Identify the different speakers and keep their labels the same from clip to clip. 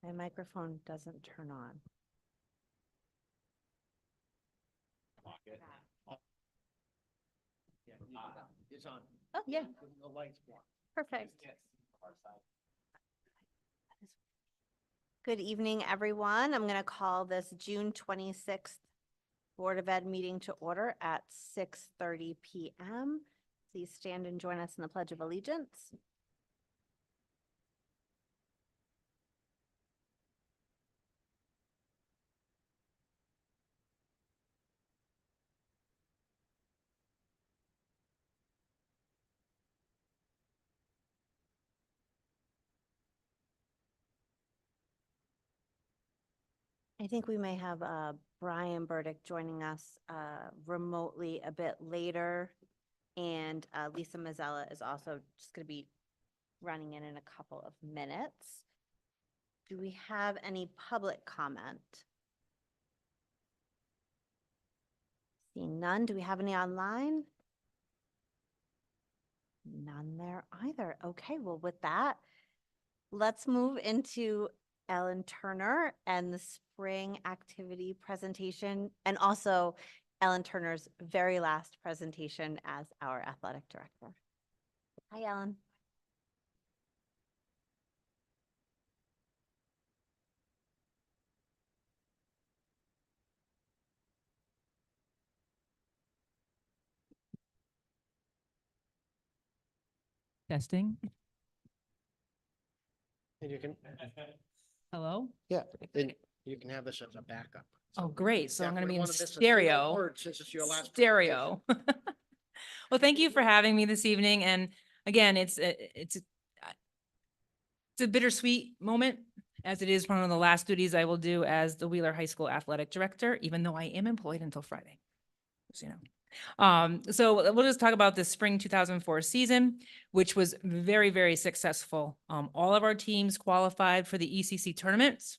Speaker 1: My microphone doesn't turn on.
Speaker 2: It's on.
Speaker 1: Oh, yeah,
Speaker 2: The lights on.
Speaker 1: perfect. Good evening, everyone. I'm going to call this June 26th Board of Ed meeting to order at 6:30 p.m. Please stand and join us in the Pledge of Allegiance. I think we may have Brian Burdick joining us remotely a bit later. And Lisa Mazzella is also just going to be running in a couple of minutes. Do we have any public comment? Seeing none. Do we have any online? None there either. Okay, well, with that, let's move into Ellen Turner and the spring activity presentation, and also Ellen Turner's very last presentation as our athletic director. Hi, Ellen.
Speaker 3: Testing.
Speaker 2: And you can,
Speaker 3: Hello?
Speaker 2: yeah, and you can have this as a backup.
Speaker 3: Oh, great. So I'm going to be in
Speaker 2: Definitely wanna miss a single
Speaker 3: stereo.
Speaker 2: word Since it's your last.
Speaker 3: Stereo. Well, thank you for having me this evening. And again, it's a bittersweet moment, as it is one of the last duties I will do as the Wheeler High School Athletic Director, even though I am employed until Friday. So, so we'll just talk about the spring 2004 season, which was very, very successful. All of our teams qualified for the ECC tournaments,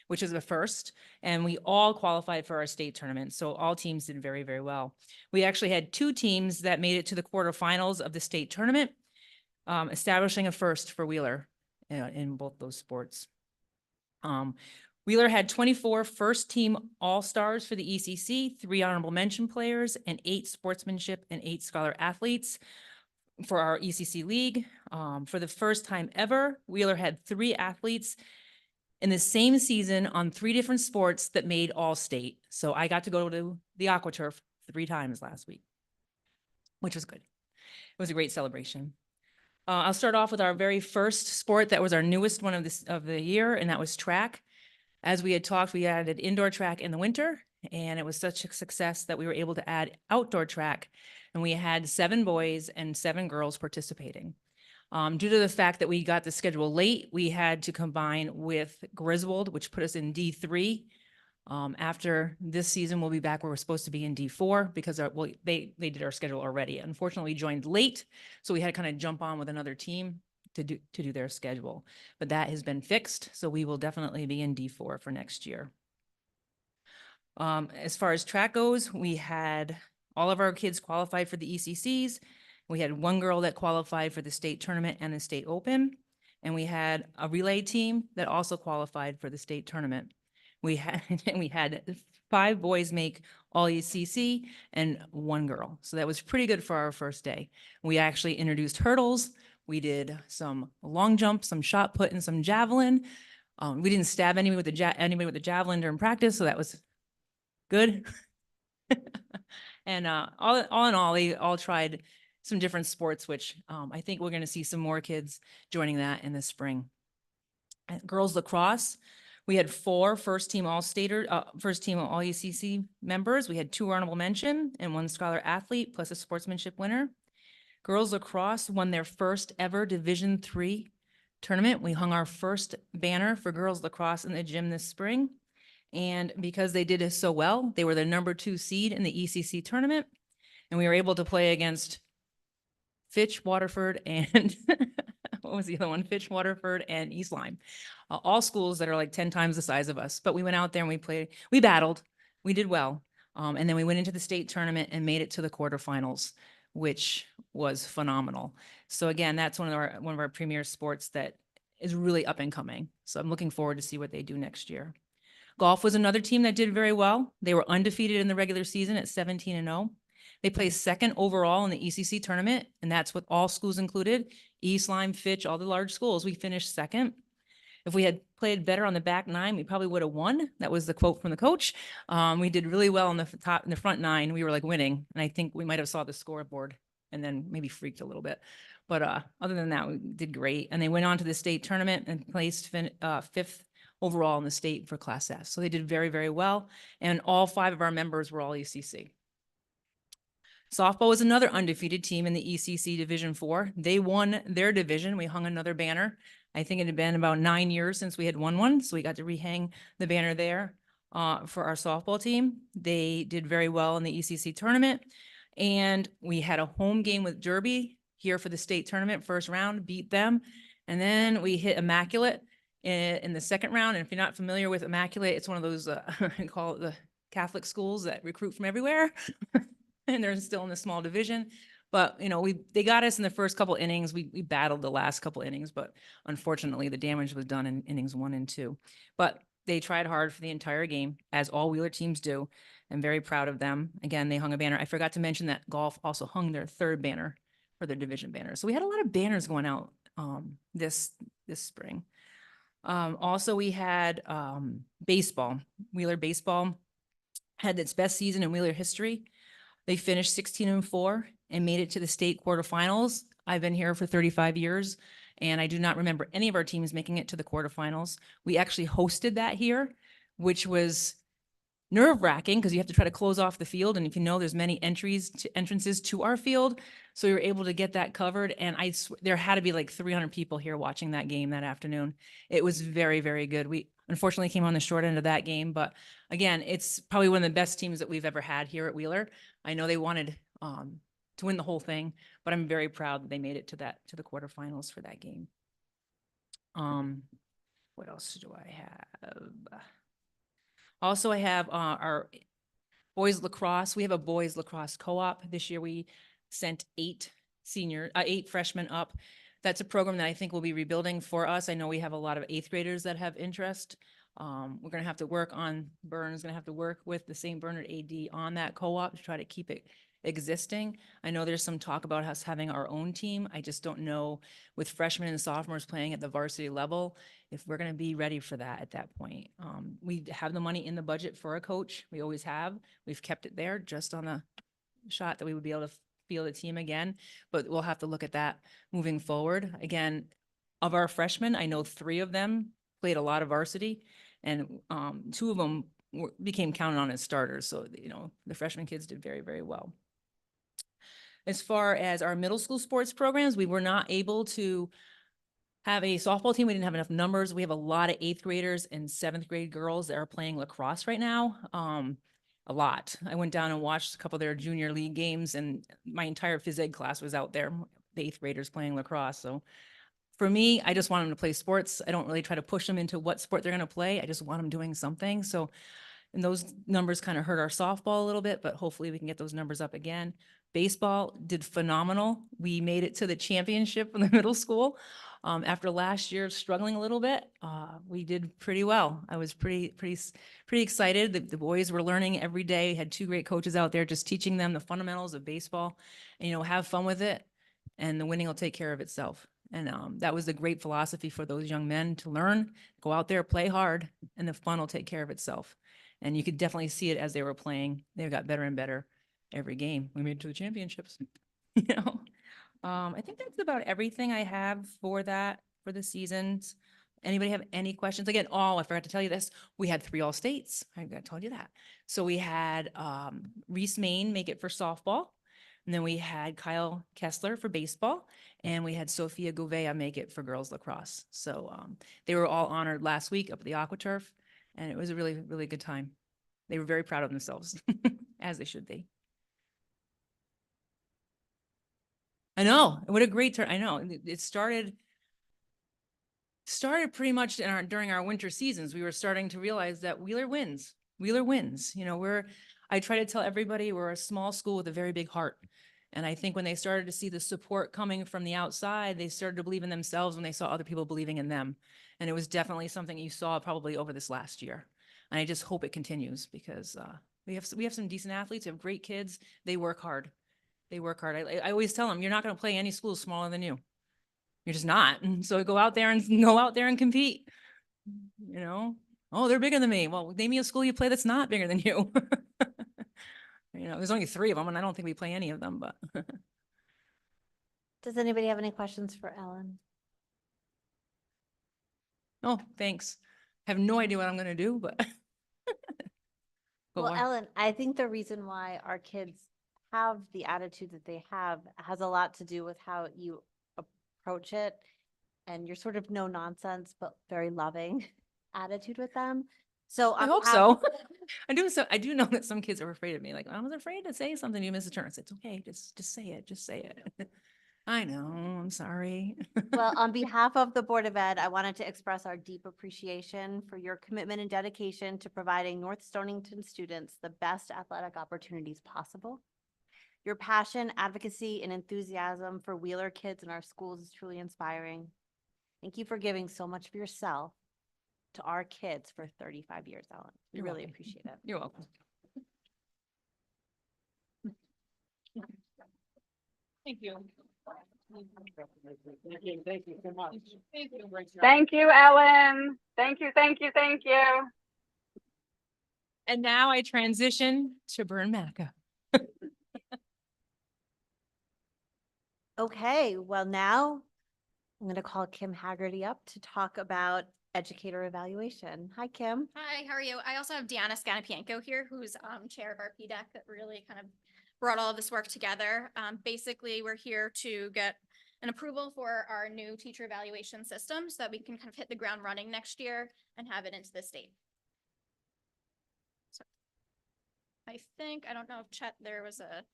Speaker 3: which is the first, and we all qualified for our state tournament. So all teams did very, very well. We actually had 2 teams that made it to the quarterfinals of the state tournament, establishing a first for Wheeler in both those sports. Wheeler had 24 first-team All-Stars for the ECC, 3 honorable mention players, and 8 sportsmanship and 8 scholar athletes for our ECC league. For the first time ever, Wheeler had 3 athletes in the same season on 3 different sports that made All-State. So I got to go to the AquaTurf 3 times last week, which was good. It was a great celebration. I'll start off with our very first sport that was our newest one of the year, and that was track. As we had talked, we added indoor track in the winter, and it was such a success that we were able to add outdoor track, and we had 7 boys and 7 girls participating. Due to the fact that we got the schedule late, we had to combine with Griswold, which put us in D3. After this season, we'll be back where we're supposed to be in D4 because they did our schedule already. Unfortunately, we joined late, so we had to kind of jump on with another team to do their schedule, but that has been fixed. So we will definitely be in D4 for next year. As far as track goes, we had all of our kids qualified for the ECCs. We had 1 girl that qualified for the state tournament and the state open. And we had a relay team that also qualified for the state tournament. We had 5 boys make all ECC and 1 girl. So that was pretty good for our first day. We actually introduced hurdles. We did some long jump, some shot put, and some javelin. We didn't stab anybody with the javelin during practice, so that was good. And all in all, they all tried some different sports, which I think we're going to see some more kids joining that in the spring. Girls lacrosse, we had 4 first-team All-Stater, first-team All-ECC members. We had 2 honorable mention and 1 scholar athlete, plus a sportsmanship winner. Girls lacrosse won their first ever Division III tournament. We hung our first banner for girls lacrosse in the gym this spring. And because they did so well, they were the number 2 seed in the ECC tournament. And we were able to play against Fitch, Waterford, and what was the other one? Fitch, Waterford, and East Lyme. All schools that are like 10 times the size of us. But we went out there and we battled. We did well. And then we went into the state tournament and made it to the quarterfinals, which was phenomenal. So again, that's one of our premier sports that is really up and coming. So I'm looking forward to see what they do next year. Golf was another team that did very well. They were undefeated in the regular season at 17-0. They placed second overall in the ECC tournament, and that's with all schools included. East Lyme, Fitch, all the large schools, we finished second. If we had played better on the back nine, we probably would have won. That was the quote from the coach. We did really well in the front nine. We were like winning, and I think we might have saw the scoreboard and then maybe freaked a little bit. But other than that, we did great. And they went on to the state tournament and placed fifth overall in the state for Class S. So they did very, very well. And all 5 of our members were all ECC. Softball was another undefeated team in the ECC Division 4. They won their division. We hung another banner. I think it had been about 9 years since we had won one, so we got to rehang the banner there for our softball team. They did very well in the ECC tournament, and we had a home game with Derby here for the state tournament, first round, beat them, and then we hit Immaculate in the second round. And if you're not familiar with Immaculate, it's one of those I call it the Catholic schools that recruit from everywhere. And they're still in the small division. But, you know, they got us in the first couple innings. We battled the last couple innings, but unfortunately the damage was done in innings 1 and 2. But they tried hard for the entire game, as all Wheeler teams do. I'm very proud of them. Again, they hung a banner. I forgot to mention that golf also hung their 3rd banner for their division banner. So we had a lot of banners going out this spring. Also, we had baseball. Wheeler baseball had its best season in Wheeler history. They finished 16-4 and made it to the state quarterfinals. I've been here for 35 years, and I do not remember any of our teams making it to the quarterfinals. We actually hosted that here, which was nerve-wracking because you have to try to close off the field. And if you know, there's many entrances to our field. So we were able to get that covered. And there had to be like 300 people here watching that game that afternoon. It was very, very good. We unfortunately came on the short end of that game, but again, it's probably one of the best teams that we've ever had here at Wheeler. I know they wanted to win the whole thing, but I'm very proud that they made it to the quarterfinals for that game. What else do I have? Also, I have our boys lacrosse. We have a boys lacrosse co-op. This year we sent 8 freshmen up. That's a program that I think will be rebuilding for us. I know we have a lot of 8th graders that have interest. We're going to have to work on, Burn's going to have to work with the St. Bernard AD on that co-op to try to keep it existing. I know there's some talk about us having our own team. I just don't know, with freshmen and sophomores playing at the varsity level, if we're going to be ready for that at that point. We have the money in the budget for a coach. We always have. We've kept it there just on the shot that we would be able to field a team again, but we'll have to look at that moving forward. Again, of our freshmen, I know 3 of them played a lot of varsity, and 2 of them became counted on as starters. So, you know, the freshman kids did very, very well. As far as our middle school sports programs, we were not able to have a softball team. We didn't have enough numbers. We have a lot of 8th graders and 7th grade girls that are playing lacrosse right now. A lot. I went down and watched a couple of their junior league games, and my entire phys ed class was out there, the 8th graders playing lacrosse. So for me, I just want them to play sports. I don't really try to push them into what sport they're going to play. I just want them doing something. So, and those numbers kind of hurt our softball a little bit, but hopefully we can get those numbers up again. Baseball did phenomenal. We made it to the championship in the middle school. After last year struggling a little bit, we did pretty well. I was pretty excited. The boys were learning every day. Had 2 great coaches out there just teaching them the fundamentals of baseball, and, you know, have fun with it, and the winning will take care of itself. And that was a great philosophy for those young men to learn. Go out there, play hard, and the fun will take care of itself. And you could definitely see it as they were playing. They got better and better every game. We made it to the championships. You know, I think that's about everything I have for that, for the seasons. Anybody have any questions? Again, I forgot to tell you this. We had 3 All-States. I told you that. So we had Reese Main make it for softball. And then we had Kyle Kessler for baseball. And we had Sophia Gouveia make it for girls lacrosse. So they were all honored last week up at the AquaTurf. And it was a really, really good time. They were very proud of themselves, as they should be. I know. What a great turn. I know. It started pretty much during our winter seasons. We were starting to realize that Wheeler wins. Wheeler wins. You know, I try to tell everybody we're a small school with a very big heart. And I think when they started to see the support coming from the outside, they started to believe in themselves when they saw other people believing in them. And it was definitely something you saw probably over this last year. And I just hope it continues because we have some decent athletes, we have great kids. They work hard. They work hard. I always tell them, you're not going to play any school smaller than you. You're just not. And so go out there and compete. You know, oh, they're bigger than me. Well, name me a school you play that's not bigger than you. You know, there's only 3 of them, and I don't think we play any of them, but
Speaker 1: Does anybody have any questions for Ellen?
Speaker 3: oh, thanks. Have no idea what I'm gonna do, but. But
Speaker 1: Well,
Speaker 3: why-
Speaker 1: Ellen, I think the reason why our kids have the attitude that they have has a lot to do with how you approach it. And you're sort of no nonsense, but very loving attitude with them. So
Speaker 3: I
Speaker 1: on
Speaker 3: hope
Speaker 1: behalf-
Speaker 3: so. I do know that some kids are afraid of me. Like, I was afraid to say something to you, Mrs. Turner. I said, it's okay. Just say it. Just say it. I know. I'm sorry.
Speaker 1: Well, on behalf of the Board of Ed, I wanted to express our deep appreciation for your commitment and dedication to providing North Stonington students the best athletic opportunities possible. Your passion, advocacy, and enthusiasm for Wheeler kids in our schools is truly inspiring. Thank you for giving so much of yourself to our kids for 35 years, Ellen. We
Speaker 3: You're
Speaker 1: really
Speaker 3: welcome.
Speaker 1: appreciate it.
Speaker 3: You're welcome. Thank you.
Speaker 2: Thank you so much.
Speaker 4: Thank you, Ellen. Thank you, thank you, thank you.
Speaker 3: And now I transition to Bern Manica.
Speaker 1: Okay, well now I'm going to call Kim Haggerty up to talk about educator evaluation. Hi, Kim.
Speaker 5: Hi, how are you? I also have Deanna Scanapienko here, who's chair of our PDEC that really kind of brought all of this work together. Basically, we're here to get an approval for our new teacher evaluation system so that we can kind of hit the ground running next year and have it into the state. So I think, I don't know if Chet, there was a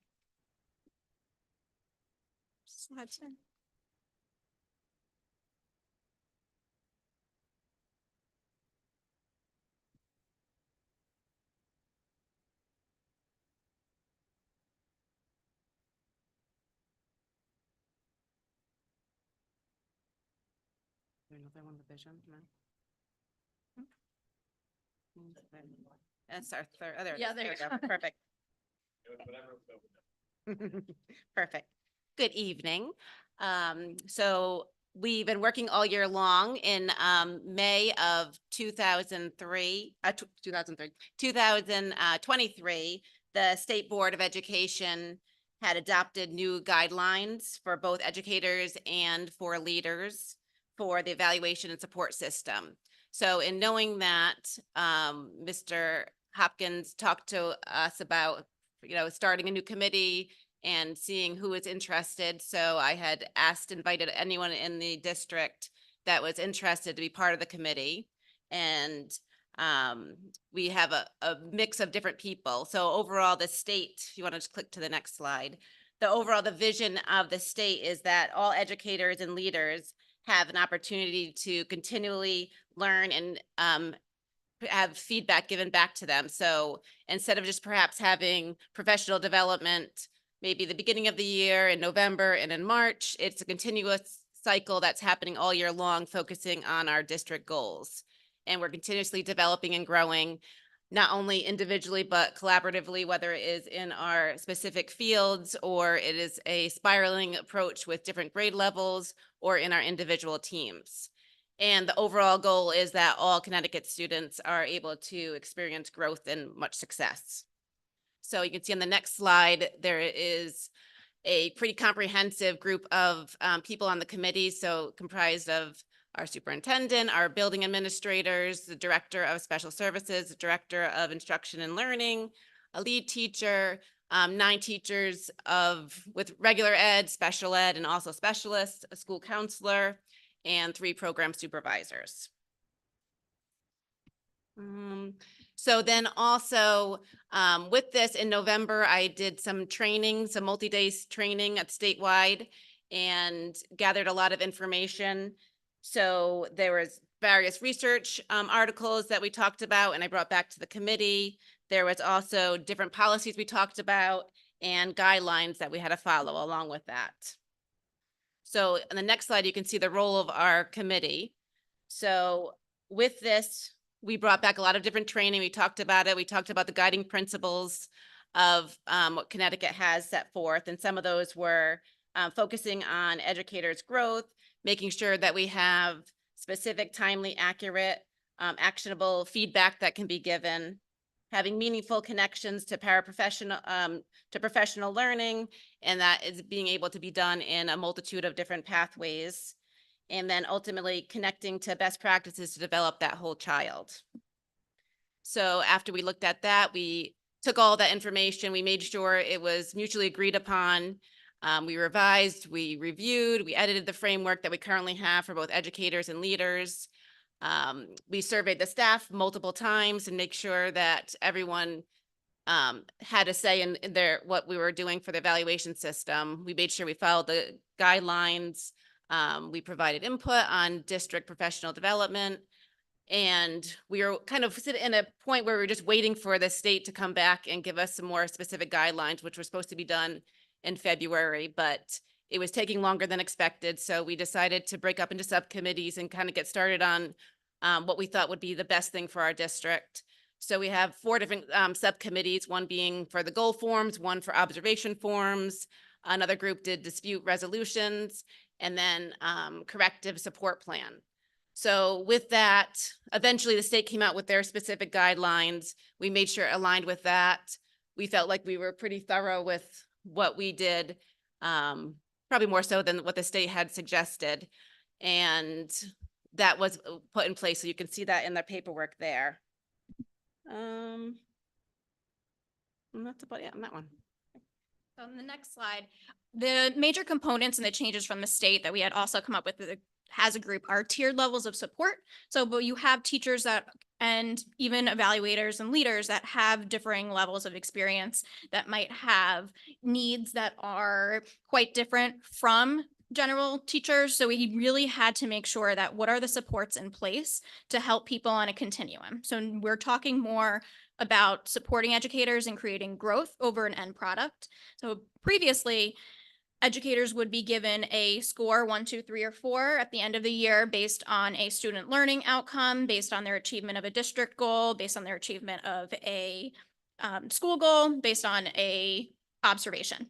Speaker 5: slide there.
Speaker 6: Another one, the vision, no? That's our third, oh, there it
Speaker 5: Yeah,
Speaker 6: is.
Speaker 5: there you
Speaker 6: we
Speaker 5: go.
Speaker 6: Perfect. Perfect. Good evening. So we've been working all year long. In May of 2023, 2023, the State Board of Education had adopted new guidelines for both educators and for leaders for the evaluation and support system. So in knowing that, Mr. Hopkins talked to us about, starting a new committee and seeing who is interested. So I had invited anyone in the district that was interested to be part of the committee. And we have a mix of different people. So overall, the state, if you want to just click to the next slide, the vision of the state is that all educators and leaders have an opportunity to continually learn and have feedback given back to them. So instead of just perhaps having professional development, maybe the beginning of the year in November and in March, it's a continuous cycle that's happening all year long, focusing on our district goals. And we're continuously developing and growing, not only individually, but collaboratively, whether it is in our specific fields or it is a spiraling approach with different grade levels or in our individual teams. And the overall goal is that all Connecticut students are able to experience growth and much success. So you can see on the next slide, there is a pretty comprehensive group of people on the committee. So comprised of our superintendent, our building administrators, the director of special services, the director of instruction and learning, a lead teacher, 9 teachers with regular ed, special ed, and also specialists, a school counselor, and 3 program supervisors. So then also with this in November, I did some training, some multi-day training at statewide and gathered a lot of information. So there was various research articles that we talked about and I brought back to the committee. There was also different policies we talked about and guidelines that we had to follow along with that. So on the next slide, you can see the role of our committee. So with this, we brought back a lot of different training. We talked about it. We talked about the guiding principles of what Connecticut has set forth. And some of those were focusing on educators' growth, making sure that we have specific, timely, accurate, actionable feedback that can be given, having meaningful connections to paraprofessional, to professional learning, and that is being able to be done in a multitude of different pathways, and then ultimately connecting to best practices to develop that whole child. So after we looked at that, we took all that information, we made sure it was mutually agreed upon. We revised, we reviewed, we edited the framework that we currently have for both educators and leaders. We surveyed the staff multiple times and make sure that everyone had a say in their, what we were doing for the evaluation system. We made sure we followed the guidelines. We provided input on district professional development. And we were kind of sitting in a point where we were just waiting for the state to come back and give us some more specific guidelines, which were supposed to be done in February, but it was taking longer than expected. So we decided to break up into subcommittees and kind of get started on what we thought would be the best thing for our district. So we have 4 different subcommittees, one being for the goal forms, one for observation forms, another group did dispute resolutions, and then corrective support plan. So with that, eventually the state came out with their specific guidelines. We made sure it aligned with that. We felt like we were pretty thorough with what we did, probably more so than what the state had suggested. And that was put in place. So you can see that in the paperwork there. That's about it on that one.
Speaker 5: So on the next slide, the major components and the changes from the state that we had also come up with as a group are tiered levels of support. So, but you have teachers that, and even evaluators and leaders that have differing levels of experience that might have needs that are quite different from general teachers. So we really had to make sure that what are the supports in place to help people on a continuum. So we're talking more about supporting educators and creating growth over an end product. So previously, educators would be given a score 1, 2, 3, or 4 at the end of the year based on a student learning outcome, based on their achievement of a district goal, based on their achievement of a school goal, based on a observation.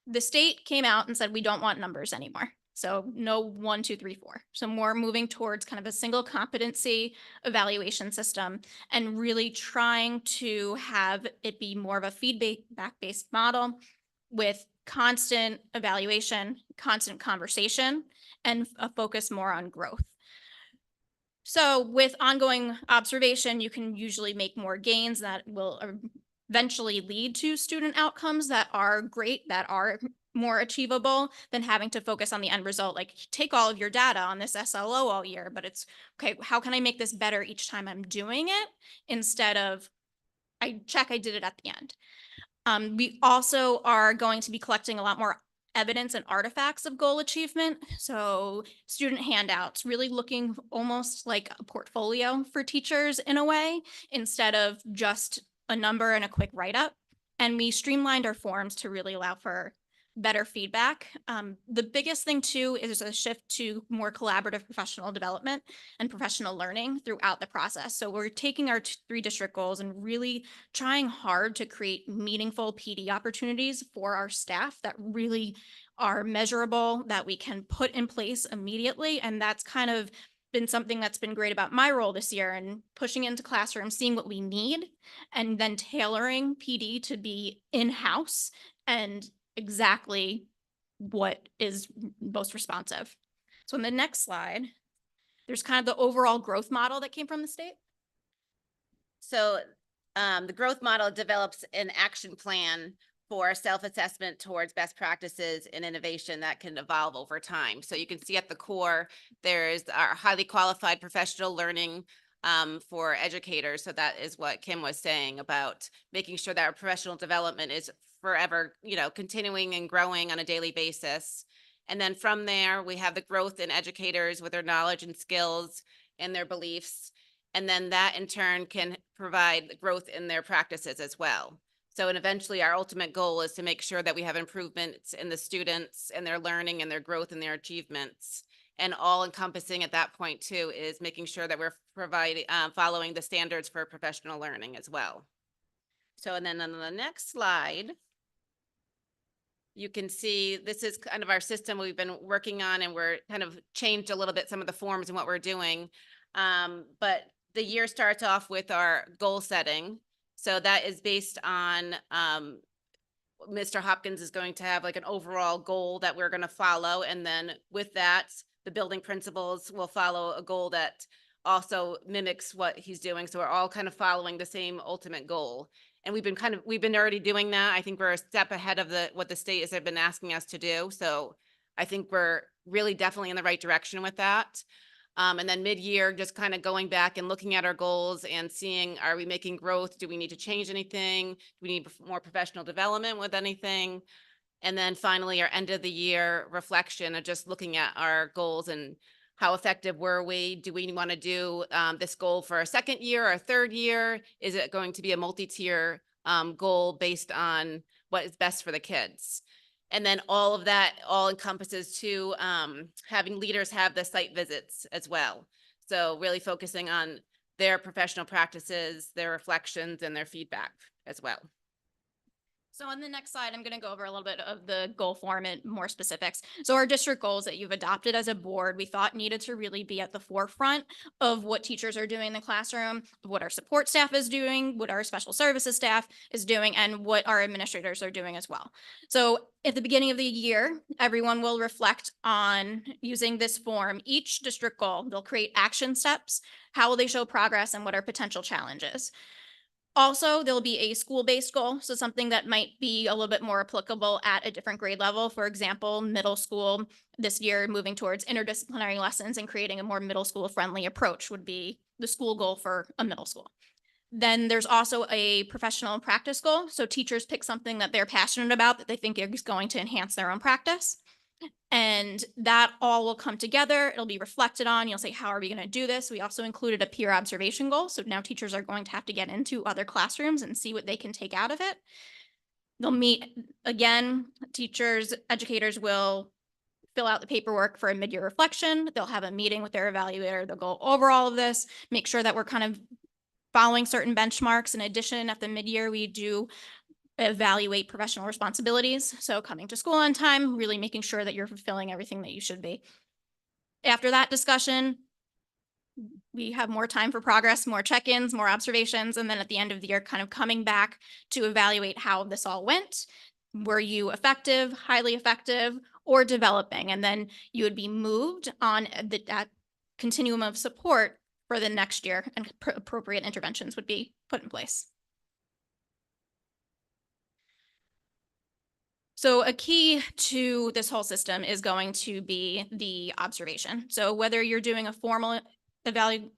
Speaker 5: The state came out and said, we don't want numbers anymore. So no 1, 2, 3, 4. So more moving towards kind of a single competency evaluation system and really trying to have it be more of a feedback-based model with constant evaluation, constant conversation, and a focus more on growth. So with ongoing observation, you can usually make more gains that will eventually lead to student outcomes that are great, that are more achievable than having to focus on the end result. Like take all of your data on this SLO all year, but it's okay, how can I make this better each time I'm doing it instead of I check I did it at the end. We also are going to be collecting a lot more evidence and artifacts of goal achievement. So student handouts, really looking almost like a portfolio for teachers in a way, instead of just a number and a quick write-up. And we streamlined our forms to really allow for better feedback. The biggest thing too is a shift to more collaborative professional development and professional learning throughout the process. So we're taking our 3 district goals and really trying hard to create meaningful PD opportunities for our staff that really are measurable, that we can put in place immediately. And that's kind of been something that's been great about my role this year, and pushing into classrooms, seeing what we need, and then tailoring PD to be in-house and exactly what is most responsive. So in the next slide, there's kind of the overall growth model that came from the state.
Speaker 6: So the growth model develops an action plan for self-assessment towards best practices and innovation that can evolve over time. So you can see at the core, there's our highly qualified professional learning for educators. So that is what Kim was saying about making sure that our professional development is forever, continuing and growing on a daily basis. And then from there, we have the growth in educators with their knowledge and skills and their beliefs. And then that in turn can provide growth in their practices as well. So, and eventually our ultimate goal is to make sure that we have improvements in the students and their learning and their growth and their achievements. And all encompassing at that point too is making sure that we're providing, following the standards for professional learning as well. So, and then on the next slide, you can see this is kind of our system we've been working on, and we're kind of changed a little bit some of the forms and what we're doing. But the year starts off with our goal setting. So that is based on, Mr. Hopkins is going to have like an overall goal that we're going to follow. And then with that, the building principals will follow a goal that also mimics what he's doing. So we're all kind of following the same ultimate goal. And we've been already doing that. I think we're a step ahead of what the state has been asking us to do. So I think we're really definitely in the right direction with that. And then mid-year, just kind of going back and looking at our goals and seeing, are we making growth? Do we need to change anything? Do we need more professional development with anything? And then finally, our end of the year reflection of just looking at our goals and how effective were we? Do we want to do this goal for a second year or a third year? Is it going to be a multi-tier goal based on what is best for the kids? And then all of that all encompasses to having leaders have the site visits as well. So really focusing on their professional practices, their reflections, and their feedback as well.
Speaker 5: So on the next slide, I'm going to go over a little bit of the goal form and more specifics. So our district goals that you've adopted as a board, we thought needed to really be at the forefront of what teachers are doing in the classroom, what our support staff is doing, what our special services staff is doing, and what our administrators are doing as well. So at the beginning of the year, everyone will reflect on using this form, each district goal. They'll create action steps. How will they show progress, and what are potential challenges? Also, there'll be a school-based goal, so something that might be a little bit more applicable at a different grade level. For example, middle school this year, moving towards interdisciplinary lessons and creating a more middle school friendly approach would be the school goal for a middle school. Then there's also a professional practice goal. So teachers pick something that they're passionate about that they think is going to enhance their own practice. And that all will come together. It'll be reflected on. You'll say, how are we going to do this? We also included a peer observation goal. So now teachers are going to have to get into other classrooms and see what they can take out of it. They'll meet again. Teachers, educators will fill out the paperwork for a mid-year reflection. They'll have a meeting with their evaluator. They'll go over all of this, make sure that we're kind of following certain benchmarks. In addition, at the mid-year, we do evaluate professional responsibilities. So coming to school on time, really making sure that you're fulfilling everything that you should be. After that discussion, we have more time for progress, more check-ins, more observations, and then at the end of the year, kind of coming back to evaluate how this all went. Were you effective, highly effective, or developing? And then you would be moved on that continuum of support for the next year, and appropriate interventions would be put in place. So a key to this whole system is going to be the observation. So whether you're doing a formal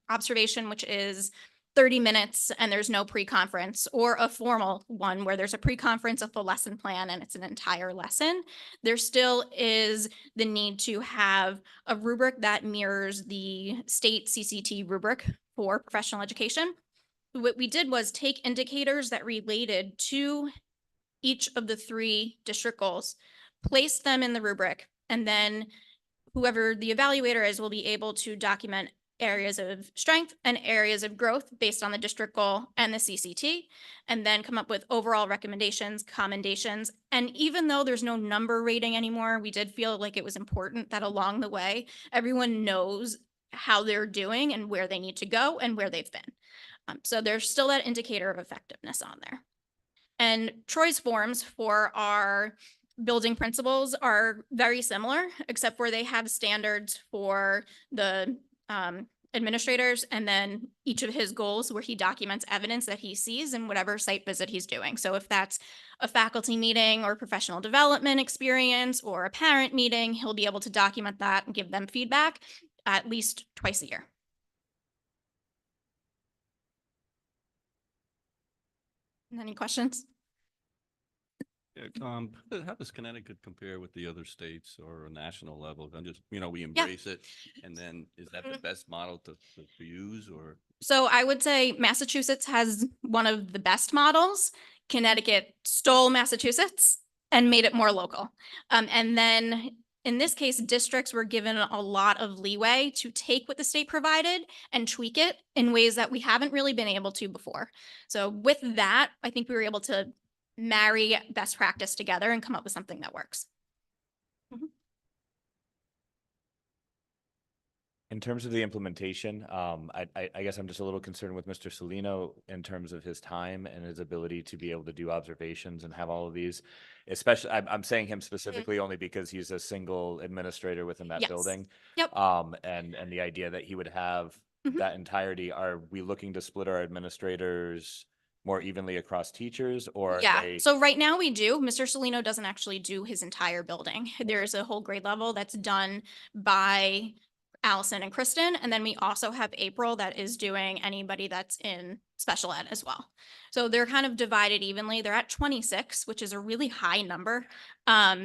Speaker 5: observation, which is 30 minutes and there's no pre-conference, or a formal one where there's a pre-conference, a full lesson plan, and it's an entire lesson, there still is the need to have a rubric that mirrors the state CCT rubric for professional education. What we did was take indicators that related to each of the 3 district goals, place them in the rubric, and then whoever the evaluator is will be able to document areas of strength and areas of growth based on the district goal and the CCT, and then come up with overall recommendations, commendations. And even though there's no number rating anymore, we did feel like it was important that along the way, everyone knows how they're doing and where they need to go and where they've been. So there's still that indicator of effectiveness on there. And Troy's forms for our building principles are very similar, except where they have standards for the administrators, and then each of his goals where he documents evidence that he sees in whatever site visit he's doing. So if that's a faculty meeting or professional development experience or a parent meeting, he'll be able to document that and give them feedback at least twice a year. Any questions?
Speaker 7: How does Connecticut compare with the other states or a national level? And just, we embrace it. And then is that the best model to use or?
Speaker 5: So I would say Massachusetts has one of the best models. Connecticut stole Massachusetts and made it more local. And then in this case, districts were given a lot of leeway to take what the state provided and tweak it in ways that we haven't really been able to before. So with that, I think we were able to marry best practice together and come up with something that works.
Speaker 8: In terms of the implementation, I guess I'm just a little concerned with Mr. Salino in terms of his time and his ability to be able to do observations and have all of these. Especially, I'm saying him specifically only because he's a single administrator within that
Speaker 5: Yes.
Speaker 8: building.
Speaker 5: Yep.
Speaker 8: And the idea that he would have
Speaker 5: Mhm.
Speaker 8: that entirety, are we looking to split our administrators more evenly across teachers, or are
Speaker 5: Yeah,
Speaker 8: they?
Speaker 5: so right now we do. Mr. Salino doesn't actually do his entire building. There's a whole grade level that's done by Allison and Kristen. And then we also have April that is doing anybody that's in special ed as well. So they're kind of divided evenly. They're at 26, which is a really high number.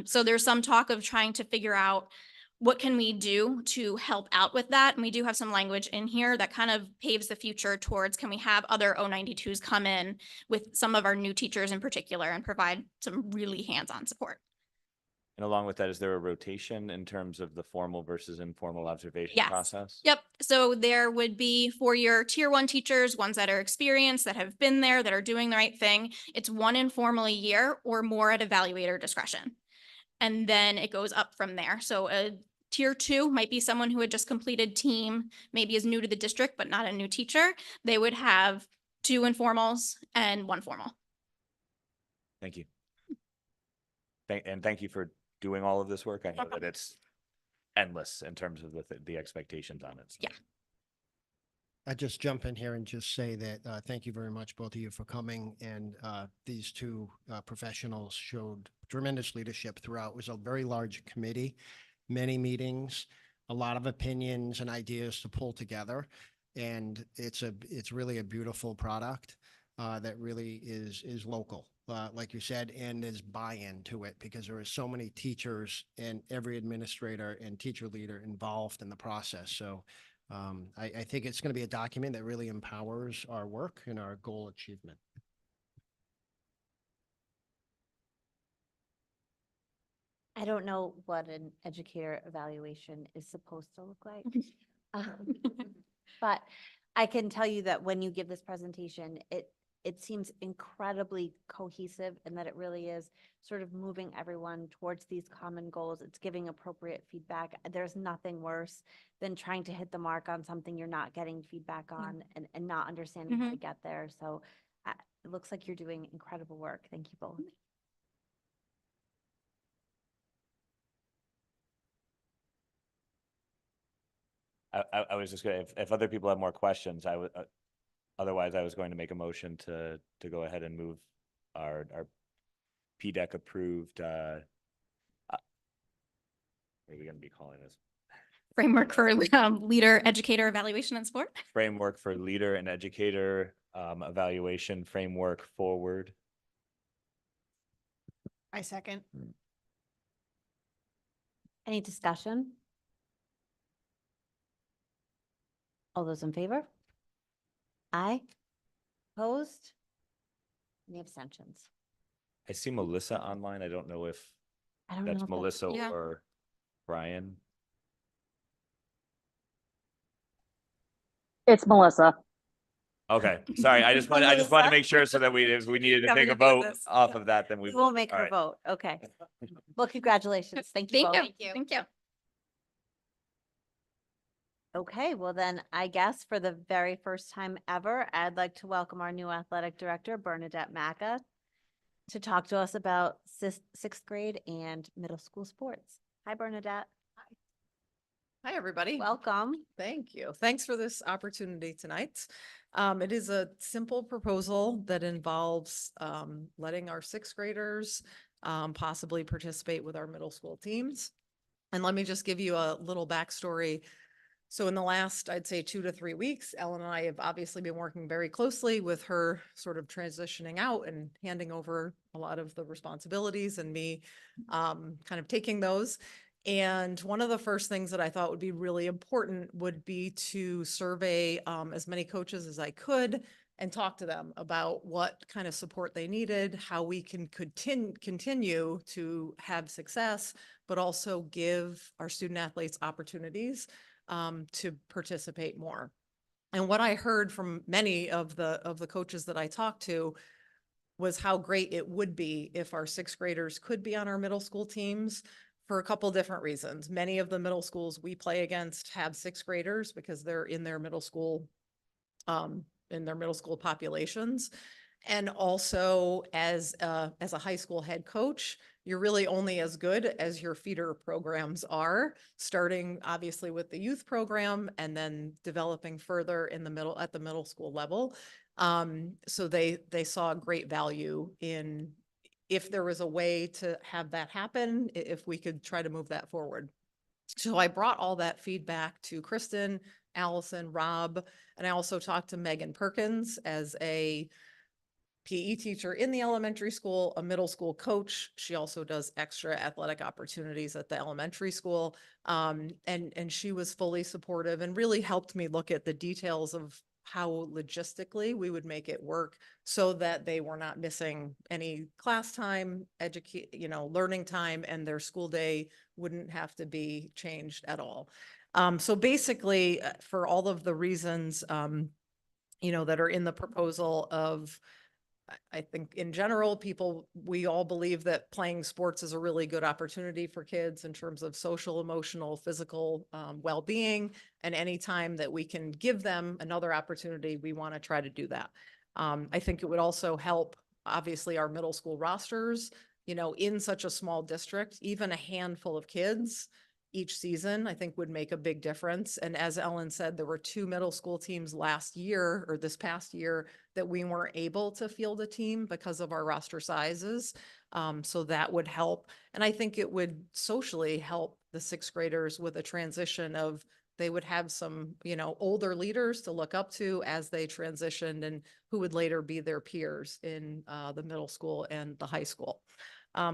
Speaker 5: So there's some talk of trying to figure out what can we do to help out with that? And we do have some language in here that kind of paves the future towards, can we have other O92s come in with some of our new teachers in particular and provide some really hands-on support?
Speaker 8: And along with that, is there a rotation in terms of the formal versus informal observation
Speaker 5: Yes.
Speaker 8: process?
Speaker 5: Yep. So there would be for your tier 1 teachers, ones that are experienced, that have been there, that are doing the right thing. It's 1 informal a year or more at evaluator discretion. And then it goes up from there. So a tier 2 might be someone who had just completed team, maybe is new to the district, but not a new teacher. They would have 2 informals and 1 formal.
Speaker 8: Thank you. And thank you for doing all of this work. I know that it's endless in terms of the expectations on it. So.
Speaker 5: Yeah.
Speaker 2: I just jump in here and just say that, thank you very much, both of you, for coming. And these two professionals showed tremendous leadership throughout. It was a very large committee, many meetings, a lot of opinions and ideas to pull together. And it's really a beautiful product that really is local, like you said, and there's buy-in to it because there are so many teachers and every administrator and teacher leader involved in the process. So I think it's going to be a document that really empowers our work and our goal achievement.
Speaker 1: I don't know what an educator evaluation is supposed to look like. But I can tell you that when you give this presentation, it seems incredibly cohesive and that it really is sort of moving everyone towards these common goals. It's giving appropriate feedback. There's nothing worse than trying to hit the mark on something you're not getting feedback on and not understanding how to get there. So it looks like you're doing incredible work. Thank you both.
Speaker 8: I was just gonna, if other people have more questions, I would, otherwise I was going to make a motion to go ahead and move our PDEC approved, what are we gonna be calling this?
Speaker 5: Framework for leader, educator, evaluation, and support.
Speaker 8: Framework for leader and educator, evaluation framework forward.
Speaker 9: I second.
Speaker 1: Any discussion? All those in favor? Aye. Opposed? Any abstentions?
Speaker 8: I see Melissa online. I don't know if
Speaker 1: I don't know.
Speaker 8: that's
Speaker 1: if
Speaker 8: Melissa
Speaker 5: Yeah.
Speaker 8: or Brian.
Speaker 4: It's Melissa.
Speaker 8: Okay, sorry. I just wanted to make sure so that if we needed to
Speaker 9: Covered
Speaker 8: take a
Speaker 9: your
Speaker 8: vote
Speaker 9: business.
Speaker 8: off of that, then we
Speaker 1: We won't make
Speaker 8: all
Speaker 1: her
Speaker 8: right.
Speaker 1: vote. Okay. Well, congratulations. Thank you both.
Speaker 5: Thank you. Thank you.
Speaker 1: Okay, well then, I guess for the very first time ever, I'd like to welcome our new athletic director, Bernadette Macca, to talk to us about sixth grade and middle school sports. Hi, Bernadette.
Speaker 9: Hi, everybody.
Speaker 1: Welcome.
Speaker 9: Thank you. Thanks for this opportunity tonight. It is a simple proposal that involves letting our sixth graders possibly participate with our middle school teams. And let me just give you a little backstory. So in the last, I'd say 2 to 3 weeks, Ellen and I have obviously been working very closely with her sort of transitioning out and handing over a lot of the responsibilities and me kind of taking those. And one of the first things that I thought would be really important would be to survey as many coaches as I could and talk to them about what kind of support they needed, how we can continue to have success, but also give our student athletes opportunities to participate more. And what I heard from many of the coaches that I talked to was how great it would be if our sixth graders could be on our middle school teams for a couple different reasons. Many of the middle schools we play against have sixth graders because they're in their middle school populations. And also as a high school head coach, you're really only as good as your feeder programs are, starting obviously with the youth program and then developing further in the middle at the middle school level. So they saw great value in if there was a way to have that happen, if we could try to move that forward. So I brought all that feedback to Kristen, Allison, Rob, and I also talked to Megan Perkins as a PE teacher in the elementary school, a middle school coach. She also does extra athletic opportunities at the elementary school. And she was fully supportive and really helped me look at the details of how logistically we would make it work so that they were not missing any class time, learning time, and their school day wouldn't have to be changed at all. So basically, for all of the reasons, that are in the proposal of, I think in general, we all believe that playing sports is a really good opportunity for kids in terms of social, emotional, physical well-being. And anytime that we can give them another opportunity, we want to try to do that. I think it would also help, obviously, our middle school rosters, in such a small district, even a handful of kids each season, I think would make a big difference. And as Ellen said, there were 2 middle school teams last year or this past year that we weren't able to field a team because of our roster sizes. So that would help. And I think it would socially help the sixth graders with a transition of they would have some, older leaders to look up to as they transitioned and who would later be their peers in the middle school and the high school.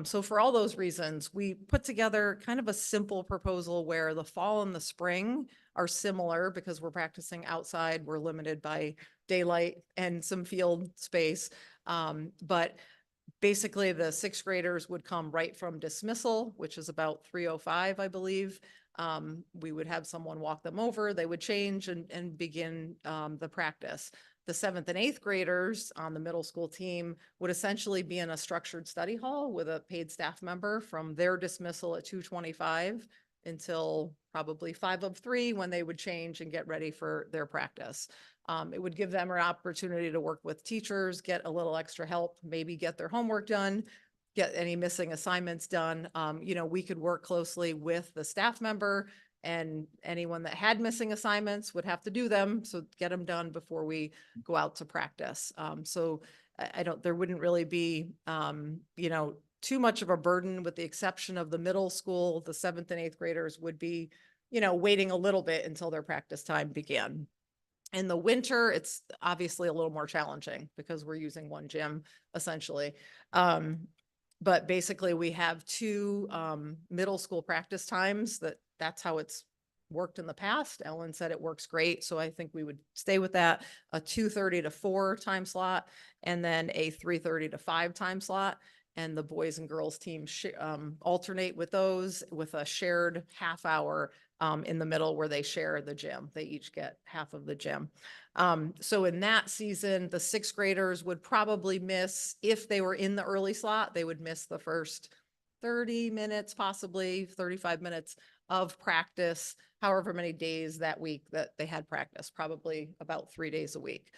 Speaker 9: So for all those reasons, we put together kind of a simple proposal where the fall and the spring are similar because we're practicing outside. We're limited by daylight and some field space. But basically the sixth graders would come right from dismissal, which is about 3:05, I believe. We would have someone walk them over. They would change and begin the practice. The 7th and 8th graders on the middle school team would essentially be in a structured study hall with a paid staff member from their dismissal at 2:25 until probably 5:03 when they would change and get ready for their practice. It would give them an opportunity to work with teachers, get a little extra help, maybe get their homework done, get any missing assignments done. We could work closely with the staff member, and anyone that had missing assignments would have to do them. So get them done before we go out to practice. So there wouldn't really be, too much of a burden, with the exception of the middle school. The 7th and 8th graders would be, waiting a little bit until their practice time began. In the winter, it's obviously a little more challenging because we're using one gym essentially. But basically we have 2 middle school practice times that's how it's worked in the past. Ellen said it works great. So I think we would stay with that, a 2:30 to 4 time slot, and then a 3:30 to 5 time slot. And the boys and girls teams alternate with those with a shared half hour in the middle where they share the gym. They each get half of the gym. So in that season, the 6th graders would probably miss, if they were in the early slot, they would miss the first 30 minutes, possibly 35 minutes of practice, however many days that week that they had practice, probably about 3 days a week.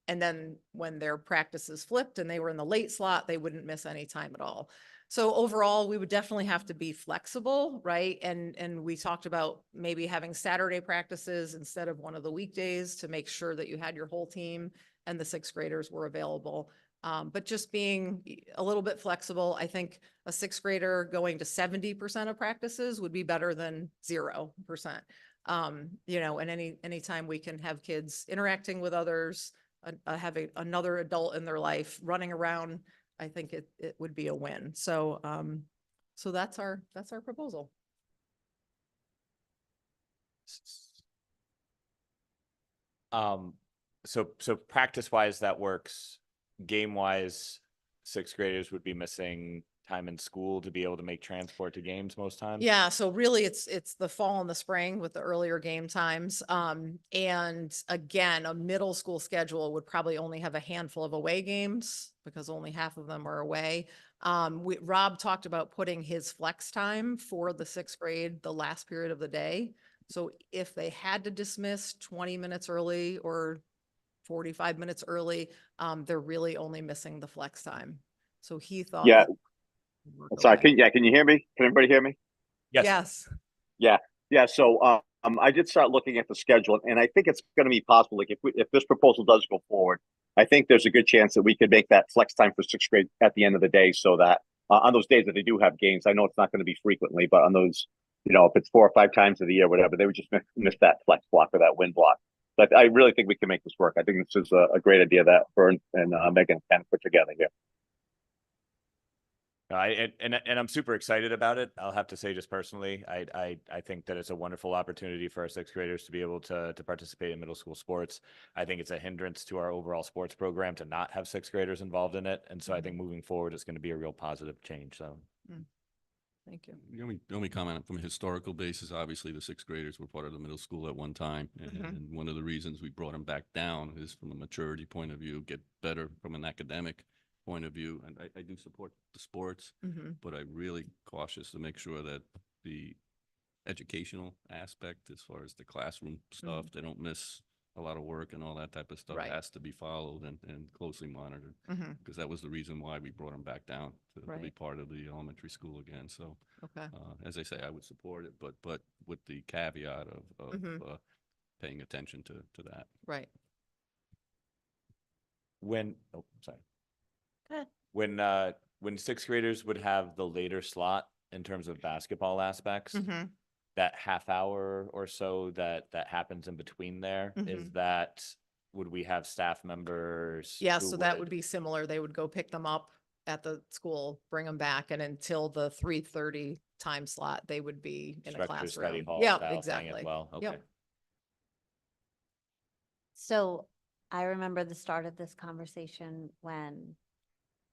Speaker 9: And then when their practices flipped and they were in the late slot, they wouldn't miss any time at all. So overall, we would definitely have to be flexible, right? And we talked about maybe having Saturday practices instead of one of the weekdays to make sure that you had your whole team and the 6th graders were available. But just being a little bit flexible. I think a 6th grader going to 70% of practices would be better than 0%. You know, and anytime we can have kids interacting with others, having another adult in their life running around, I think it would be a win. So, so that's our proposal.
Speaker 8: So practice wise, that works. Game wise, sixth graders would be missing time in school to be able to make transport to games most times.
Speaker 9: Yeah, so really it's the fall and the spring with the earlier game times. And again, a middle school schedule would probably only have a handful of away games because only half of them are away. Rob talked about putting his flex time for the sixth grade, the last period of the day. So if they had to dismiss 20 minutes early or 45 minutes early, they're really only missing the flex time. So he thought.
Speaker 10: Yeah.
Speaker 9: that would work
Speaker 10: Sorry.
Speaker 9: okay.
Speaker 10: Can you hear me? Can everybody hear me?
Speaker 8: Yes.
Speaker 9: Yes.
Speaker 10: Yeah. Yeah. So, I did start looking at the schedule, and I think it's going to be possible. Like if this proposal does go forward, I think there's a good chance that we could make that flex time for sixth grade at the end of the day, so that on those days that they do have games, I know it's not going to be frequently, but on those, if it's 4 or 5 times of the year, whatever, they would just miss that flex block or that win block. But I really think we can make this work. I think this is a great idea that Vern and Megan can put together here.
Speaker 8: And I'm super excited about it. I'll have to say, just personally, I think that it's a wonderful opportunity for our sixth graders to be able to participate in middle school sports. I think it's a hindrance to our overall sports program to not have sixth graders involved in it. And so I think moving forward, it's going to be a real positive change. So.
Speaker 9: Thank you.
Speaker 7: The only comment from a historical basis, obviously the sixth graders were part of the middle school at one time. And one of the reasons we brought them back down is from a maturity point of view, get better from an academic point of view. And I do support the sports, but I'm really cautious to make sure that the educational aspect, as far as the classroom stuff, they don't miss a lot of work and all that type of stuff.
Speaker 9: Right.
Speaker 7: Has to be followed and closely monitored, because that was the reason why we brought them back down to be
Speaker 9: Right.
Speaker 7: part of the elementary school again. So,
Speaker 9: Okay.
Speaker 7: as I say, I would support it, but with the caveat of paying attention to that.
Speaker 9: Right.
Speaker 8: Sorry.
Speaker 1: Go ahead.
Speaker 8: When sixth graders would have the later slot in terms of basketball aspects, that half hour or so that happens in between there, is that, would we have staff members?
Speaker 9: Yeah,
Speaker 8: who
Speaker 9: so that would be similar. They would go pick them up at the school, bring them back, and until the 3:30 time slot, they would be in a
Speaker 8: structure study
Speaker 9: classroom.
Speaker 8: hall
Speaker 9: Yeah,
Speaker 8: style thing
Speaker 9: exactly.
Speaker 8: as well? Okay.
Speaker 9: Yep.
Speaker 1: So I remember the start of this conversation when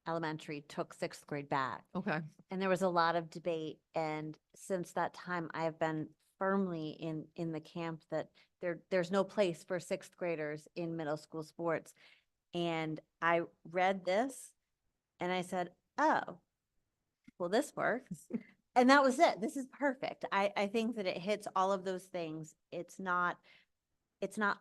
Speaker 1: elementary took sixth grade back.
Speaker 9: Okay.
Speaker 1: And there was a lot of debate. And since that time, I have been firmly in the camp that there's no place for sixth graders in middle school sports. And I read this and I said, oh, well, this works. And that was it. This is perfect. I think that it hits all of those things. It's not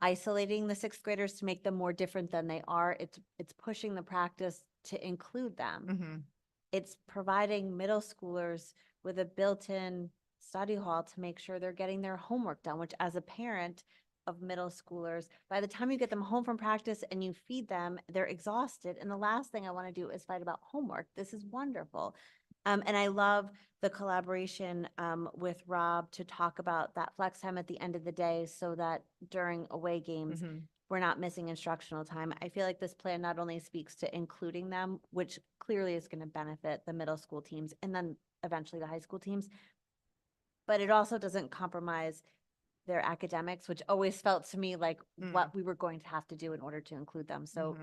Speaker 1: isolating the sixth graders to make them more different than they are. It's pushing the practice to include them. It's providing middle schoolers with a built-in study hall to make sure they're getting their homework done, which as a parent of middle schoolers, by the time you get them home from practice and you feed them, they're exhausted. And the last thing I want to do is fight about homework. This is wonderful. And I love the collaboration with Rob to talk about that flex time at the end of the day so that during away games, we're not missing instructional time. I feel like this plan not only speaks to including them, which clearly is going to benefit the middle school teams and then eventually the high school teams, but it also doesn't compromise their academics, which always felt to me like what we were going to have to do in order to include them. So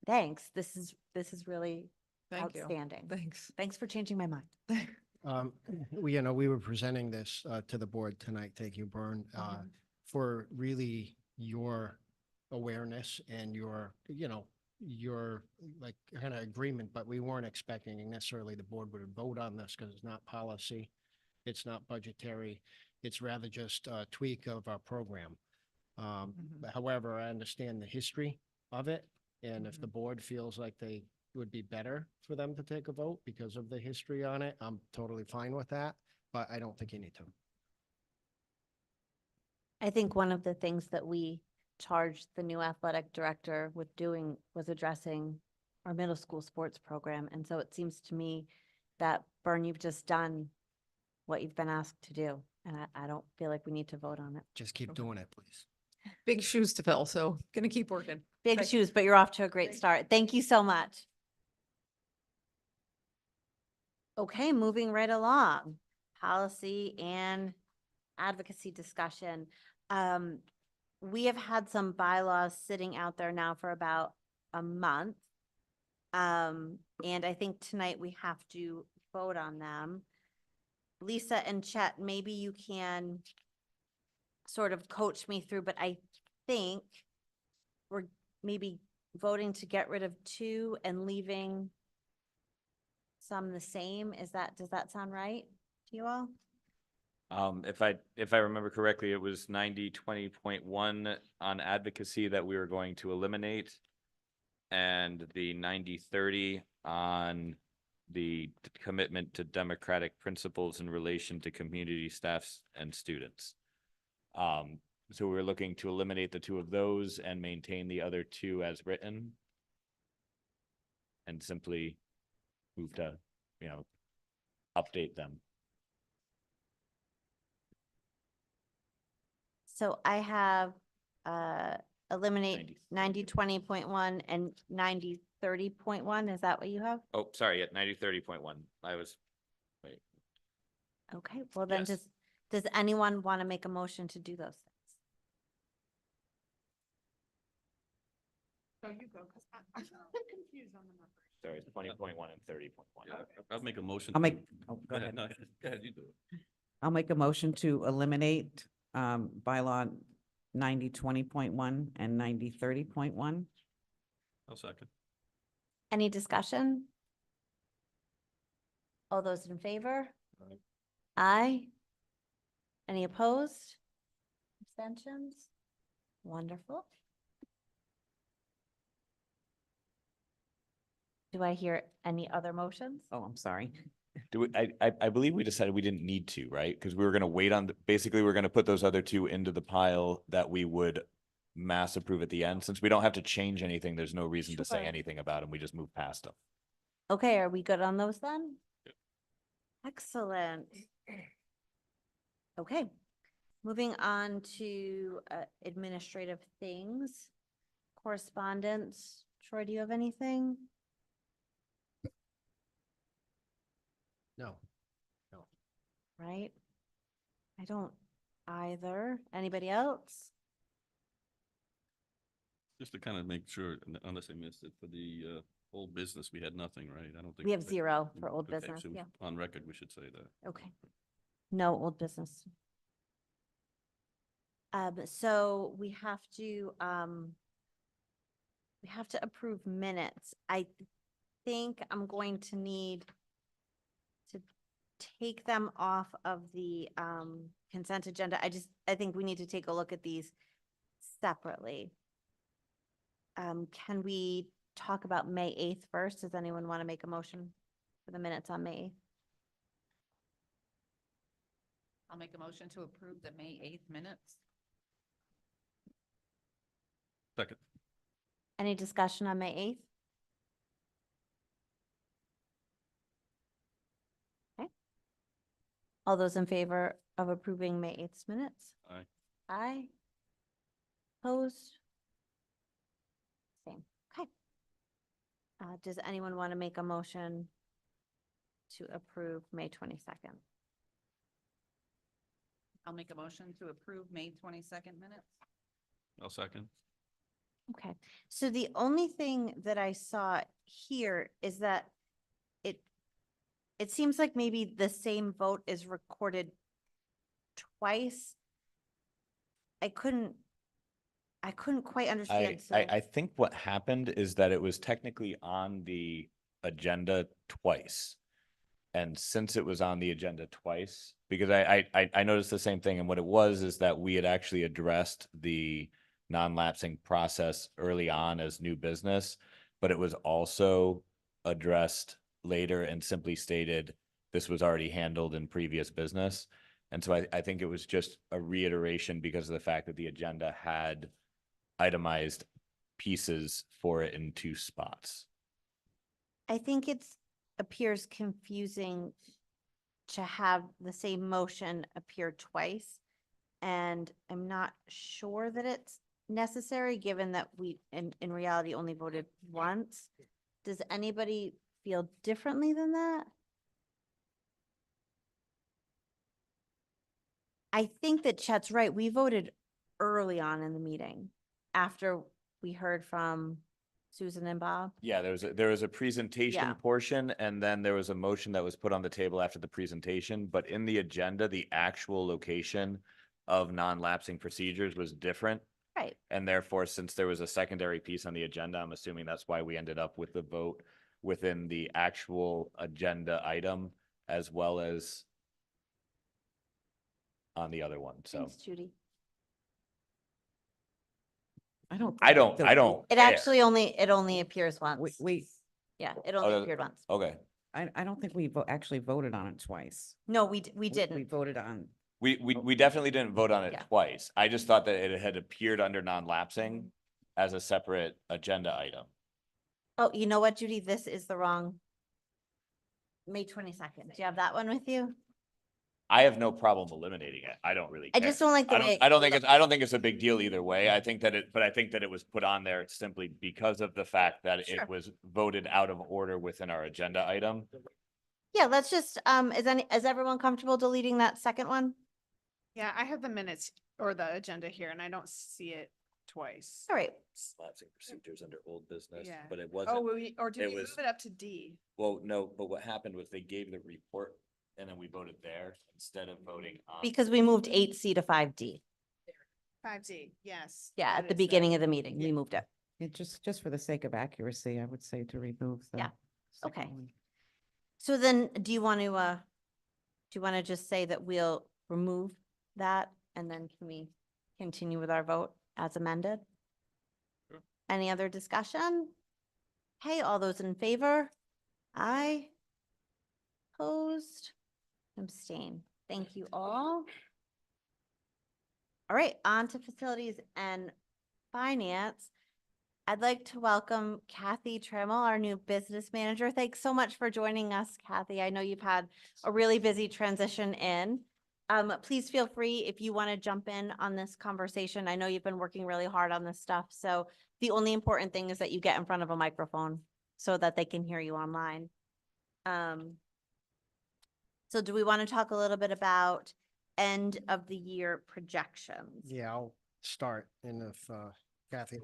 Speaker 1: thanks. This is really
Speaker 9: Thank you.
Speaker 1: outstanding.
Speaker 9: Thanks.
Speaker 1: Thanks for changing my mind.
Speaker 2: We were presenting this to the board tonight. Thank you, Bern, for really your awareness and your like kind of agreement, but we weren't expecting necessarily the board would vote on this because it's not policy. It's not budgetary. It's rather just a tweak of our program. However, I understand the history of it. And if the board feels like they would be better for them to take a vote because of the history on it, I'm totally fine with that, but I don't think you need to.
Speaker 1: I think one of the things that we charged the new athletic director with doing was addressing our middle school sports program. And so it seems to me that, Bern, you've just done what you've been asked to do. And I don't feel like we need to vote on it.
Speaker 2: Just keep
Speaker 9: Okay.
Speaker 2: doing it, please.
Speaker 9: Big shoes to fill, so gonna keep working.
Speaker 1: Big
Speaker 9: Thank-
Speaker 1: shoes, but you're off to a great
Speaker 9: Thank you.
Speaker 1: start. Thank you so much. Okay, moving right along, policy and advocacy discussion. We have had some bylaws sitting out there now for about a month. And I think tonight we have to vote on them. Lisa and Chet, maybe you can sort of coach me through, but I think we're maybe voting to get rid of 2 and leaving some the same. Does that sound right to you all?
Speaker 8: If I remember correctly, it was 90-20.1 on advocacy that we were going to eliminate. And the 90-30 on the commitment to democratic principles in relation to community staffs and students. So we're looking to eliminate the 2 of those and maintain the other 2 as written. And simply move to, update them.
Speaker 1: So I have, eliminate
Speaker 8: 90.
Speaker 1: 90-20.1 and 90-30.1. Is that what you have?
Speaker 8: Oh, sorry, at 90-30.1. Wait.
Speaker 1: Okay, well then
Speaker 8: Yes.
Speaker 1: does anyone want to make a motion to do those things?
Speaker 8: Sorry, it's 20.1 and 30.1.
Speaker 7: Yeah, I'll make a motion.
Speaker 11: I'll make,
Speaker 7: to-
Speaker 11: oh,
Speaker 7: Go ahead, no, go ahead, you do it.
Speaker 11: I'll make a motion to eliminate bylaw 90-20.1 and 90-30.1.
Speaker 7: I'll second.
Speaker 1: Any discussion? All those in favor?
Speaker 7: Aye.
Speaker 1: Aye. Any opposed? Abstentions? Wonderful. Do I hear any other motions?
Speaker 11: Oh, I'm sorry.
Speaker 8: Do we, I believe we decided we didn't need to, right? Because we were gonna wait on, basically, we're gonna put those other 2 into the pile that we would mass approve at the end. Since we don't have to change anything, there's no reason to say
Speaker 1: Sure.
Speaker 8: anything about them. We just move past them.
Speaker 1: Okay, are we good on those then?
Speaker 7: Yep.
Speaker 1: Excellent. Okay, moving on to administrative things. Correspondence. Troy, do you have anything?
Speaker 2: No.
Speaker 1: Right? I don't either. Anybody else?
Speaker 7: Just to kind of make sure, unless I missed it, for the old business, we had nothing, right? I don't think.
Speaker 1: We have 0 for old
Speaker 7: Okay,
Speaker 1: business,
Speaker 7: so
Speaker 1: yeah.
Speaker 7: On record, we should say that.
Speaker 1: Okay. No old business. So we have to approve minutes. I think I'm going to need to take them off of the consent agenda. I think we need to take a look at these separately. Can we talk about May 8th first? Does anyone want to make a motion for the minutes on May 8th?
Speaker 12: I'll make a motion to approve the May 8th minutes.
Speaker 7: Second.
Speaker 1: Any discussion on May 8th? Okay. All those in favor of approving May 8th minutes?
Speaker 7: Aye.
Speaker 1: Aye. Opposed? Same. Okay. Does anyone want to make a motion to approve May 22nd?
Speaker 12: I'll make a motion to approve May 22nd minutes.
Speaker 7: I'll second.
Speaker 1: Okay, so the only thing that I saw here is that it seems like maybe the same vote is recorded twice. I couldn't quite understand, so.
Speaker 8: I think what happened is that it was technically on the agenda twice. And since it was on the agenda twice, because I noticed the same thing, and what it was is that we had actually addressed the non-lapsing process early on as new business, but it was also addressed later and simply stated this was already handled in previous business. And so I think it was just a reiteration because of the fact that the agenda had itemized pieces for it in 2 spots.
Speaker 1: I think appears confusing to have the same motion appear twice. And I'm not sure that it's necessary, given that we, in reality, only voted once. Does anybody feel differently than that? I think that Chet's right. We voted early on in the meeting after we heard from Susan and Bob.
Speaker 8: Yeah, there was a presentation
Speaker 1: Yeah.
Speaker 8: portion, and then there was a motion that was put on the table after the presentation, but in the agenda, the actual location of non-lapsing procedures was different.
Speaker 1: Right.
Speaker 8: And therefore, since there was a secondary piece on the agenda, I'm assuming that's why we ended up with the vote within the actual agenda item as well as on the other one, so.
Speaker 1: Thanks, Judy.
Speaker 11: I don't.
Speaker 8: I don't
Speaker 1: It
Speaker 8: care.
Speaker 1: actually it only appears once.
Speaker 11: We,
Speaker 1: Yeah, it only
Speaker 8: Oh,
Speaker 1: appeared once.
Speaker 8: Okay,
Speaker 11: I don't think we actually voted on it twice.
Speaker 1: No, we
Speaker 11: We
Speaker 1: didn't.
Speaker 11: voted on,
Speaker 8: we definitely didn't vote on it
Speaker 1: Yeah.
Speaker 8: twice. I just thought that it had appeared under non-lapsing as a separate agenda item.
Speaker 1: Oh, you know what, Judy? This is the wrong. May 22nd. Do you have that one with you?
Speaker 8: I have no problem eliminating it. I don't really
Speaker 1: I
Speaker 8: care.
Speaker 1: just don't like the way.
Speaker 8: I don't think it's a big deal either way. I think that but I think that it was put on there simply because of the fact that
Speaker 1: Sure.
Speaker 8: it was voted out of order within our agenda item.
Speaker 1: Yeah, let's just, is everyone comfortable deleting that second one?
Speaker 13: Yeah, I have the minutes or the agenda here and I don't see it twice.
Speaker 1: All right.
Speaker 8: Lapsing procedures under old business,
Speaker 13: Yeah.
Speaker 8: but it
Speaker 13: Oh, or did
Speaker 8: it
Speaker 13: we move
Speaker 8: was-
Speaker 13: it up to D?
Speaker 8: well, no, but what happened was they gave the report and then we voted there instead of voting on.
Speaker 1: Because we moved 8C to 5D.
Speaker 13: 5D, yes.
Speaker 1: Yeah,
Speaker 13: that
Speaker 1: at the
Speaker 13: is
Speaker 1: beginning of the meeting, we
Speaker 13: Yeah.
Speaker 1: moved it.
Speaker 11: just for the sake of accuracy, I would say to remove the.
Speaker 1: Yeah,
Speaker 11: second
Speaker 1: okay.
Speaker 11: one.
Speaker 1: So then, do you want to just say that we'll remove that and then can we continue with our vote as amended?
Speaker 7: Sure.
Speaker 1: Any other discussion? Hey, all those in favor? Aye. Opposed? Abstain. Thank you all. All right, on to facilities and finance. I'd like to welcome Kathy Trammell, our new business manager. Thanks so much for joining us, Kathy. I know you've had a really busy transition in. Please feel free if you want to jump in on this conversation. I know you've been working really hard on this stuff. So the only important thing is that you get in front of a microphone so that they can hear you online. So do we want to talk a little bit about end of the year projections?
Speaker 2: Yeah, I'll start, and if Kathy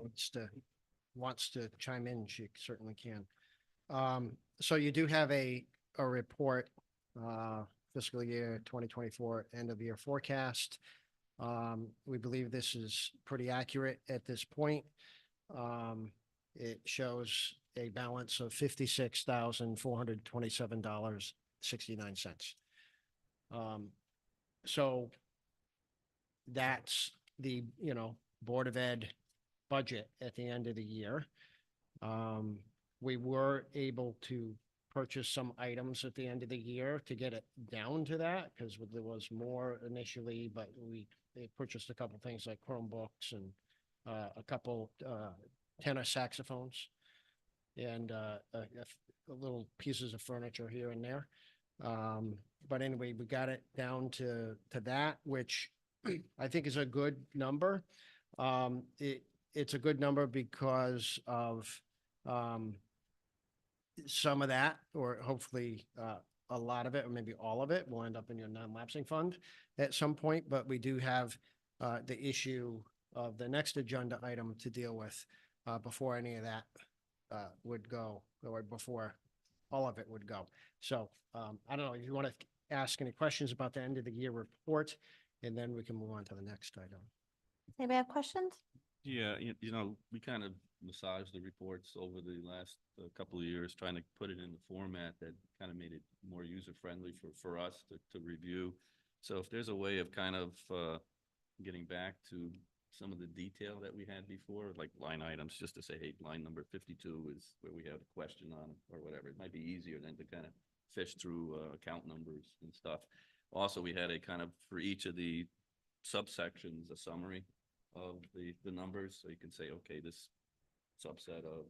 Speaker 2: wants to chime in, she certainly can. So you do have a report, fiscal year 2024 end of year forecast. We believe this is pretty accurate at this point. It shows a balance of $56,427.69. So that's the, Board of Ed budget at the end of the year. We were able to purchase some items at the end of the year to get it down to that, because there was more initially, but they purchased a couple things like Chromebooks and a couple tenor saxophones and little pieces of furniture here and there. But anyway, we got it down to that, which I think is a good number. It's a good number because of some of that, or hopefully a lot of it, or maybe all of it will end up in your non-lapsing fund at some point. But we do have the issue of the next agenda item to deal with before any of that would go, or before all of it would go. So I don't know if you want to ask any questions about the end of the year report, and then we can move on to the next item.
Speaker 1: Anybody have questions?
Speaker 7: Yeah, we kind of massaged the reports over the last couple of years, trying to put it in the format that kind of made it more user-friendly for us to review. So if there's a way of kind of getting back to some of the detail that we had before, like line items, just to say, hey, line number 52 is where we have a question on, or whatever. It might be easier than to kind of fish through account numbers and stuff. Also, we had a kind of, for each of the subsections, a summary of the numbers. So you can say, okay, this subset of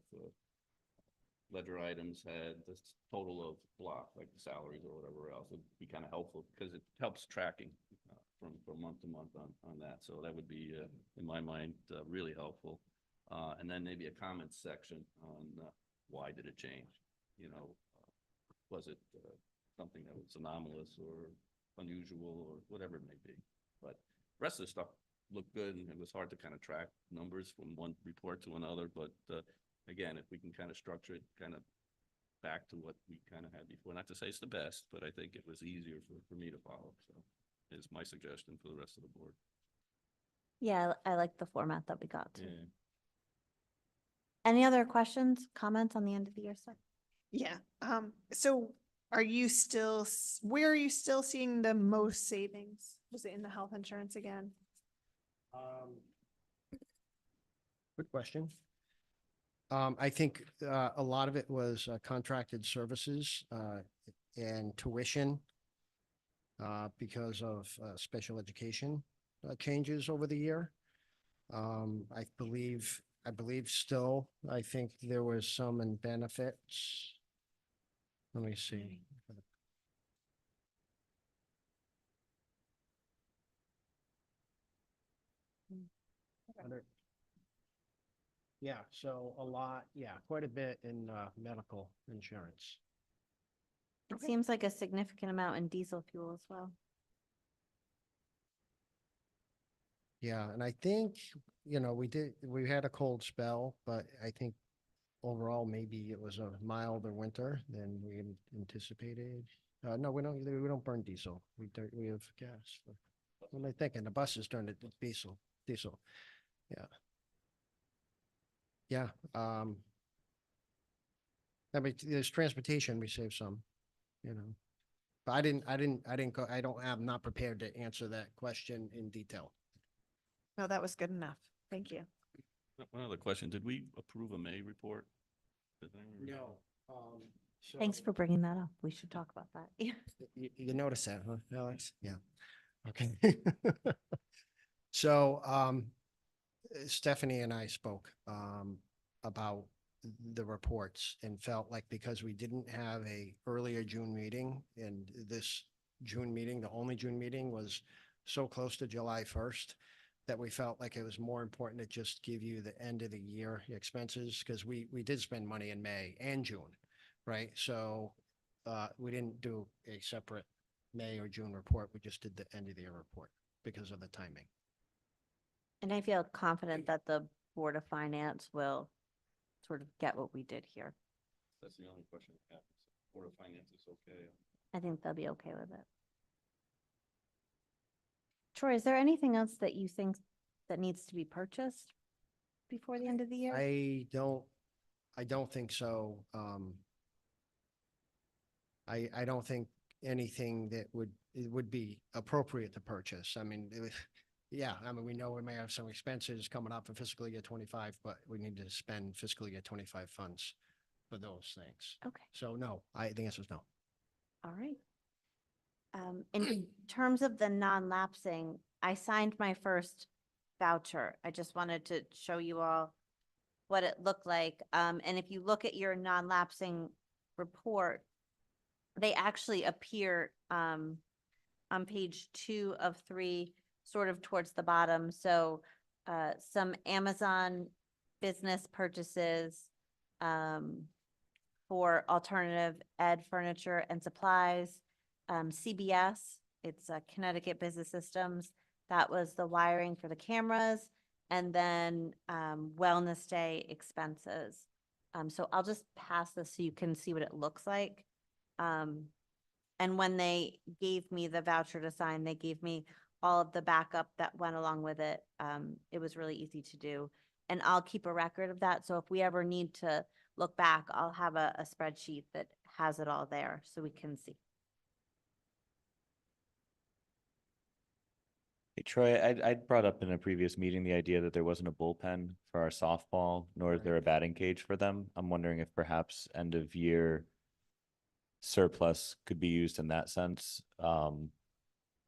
Speaker 7: ledger items had the total of block, like the salaries or whatever else, would be kind of helpful because it helps tracking from month to month on that. So that would be, in my mind, really helpful. And then maybe a comments section on why did it change? You know, was it something that was anomalous or unusual or whatever it may be? But the rest of the stuff looked good, and it was hard to kind of track numbers from one report to another. But again, if we can kind of structure it kind of back to what we kind of had before, not to say it's the best, but I think it was easier for me to follow. So is my suggestion for the rest of the board.
Speaker 1: Yeah, I like the format that we got to.
Speaker 7: Yeah.
Speaker 1: Any other questions, comments on the end of the year stuff?
Speaker 13: Yeah, so are you still, where are you still seeing the most savings? Was it in the health insurance again?
Speaker 2: Good question. I think a lot of it was contracted services and tuition because of special education changes over the year. I believe still, I think there was some in benefits. Let me see. Yeah, so a lot, quite a bit in medical insurance.
Speaker 1: It seems like a significant amount in diesel fuel as well.
Speaker 2: Yeah, and I think, we had a cold spell, but I think overall, maybe it was a milder winter than we anticipated. No, we don't burn diesel. We have gas. What am I thinking? The buses turned it to diesel. Yeah. Yeah, I mean, there's transportation, we save some, But I didn't go, I'm not prepared to answer that question in detail.
Speaker 13: No, that was good enough. Thank you.
Speaker 7: One other question, did we approve a May report? Did anyone remember?
Speaker 2: No.
Speaker 1: Thanks for bringing that up. We should talk about that. Yeah.
Speaker 2: You noticed that, huh, Alex? Yeah. Okay. So, Stephanie and I spoke, about the reports and felt like because we didn't have a earlier June meeting and this June meeting, the only June meeting was so close to July 1st, that we felt like it was more important to just give you the end of the year expenses, because we did spend money in May and June, right? So we didn't do a separate May or June report. We just did the end of the year report because of the timing.
Speaker 1: And I feel confident that the Board of Finance will sort of get what we did here.
Speaker 7: That's the only question I have. Board of Finance is okay.
Speaker 1: I think they'll be okay with it. Troy, is there anything else that you think that needs to be purchased before the end of the year?
Speaker 2: I don't think so. I don't think anything that would be appropriate to purchase. I mean, we know we may have some expenses coming up for fiscal year 25, but we need to spend fiscal year 25 funds for those things.
Speaker 1: Okay.
Speaker 2: So no, the answer is no.
Speaker 1: All right. In terms of the non-lapsing, I signed my first voucher. I just wanted to show you all what it looked like. And if you look at your non-lapsing report, they actually appear on page 2 of 3, sort of towards the bottom. So some Amazon business purchases for alternative ed furniture and supplies. CBS, it's Connecticut Business Systems. That was the wiring for the cameras, and then wellness day expenses. So I'll just pass this so you can see what it looks like. And when they gave me the voucher to sign, they gave me all of the backup that went along with it. It was really easy to do. And I'll keep a record of that. So if we ever need to look back, I'll have a spreadsheet that has it all there so we can see.
Speaker 8: Hey, Troy, I brought up in a previous meeting the idea that there wasn't a bullpen for our softball, nor is there a batting cage for them. I'm wondering if perhaps end of year surplus could be used in that sense.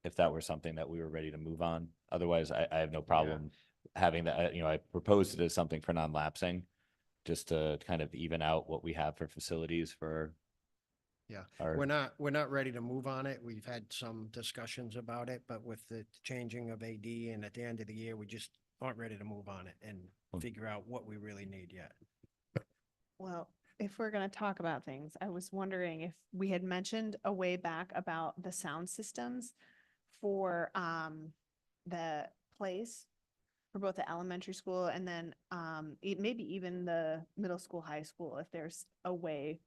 Speaker 8: If that were something that we were ready to move on. Otherwise, I have no problem having that. I proposed it as something for non-lapsing. just to kind of even out what we have for facilities for
Speaker 2: Yeah,
Speaker 8: our.
Speaker 2: we're not ready to move on it. We've had some discussions about it, but with the changing of AD and at the end of the year, we just aren't ready to move on it and figure out what we really need yet.
Speaker 13: Well, if we're gonna talk about things, I was wondering if we had mentioned a way back about the sound systems for the plays for both the elementary school and then maybe even the middle school, high school, if there's a way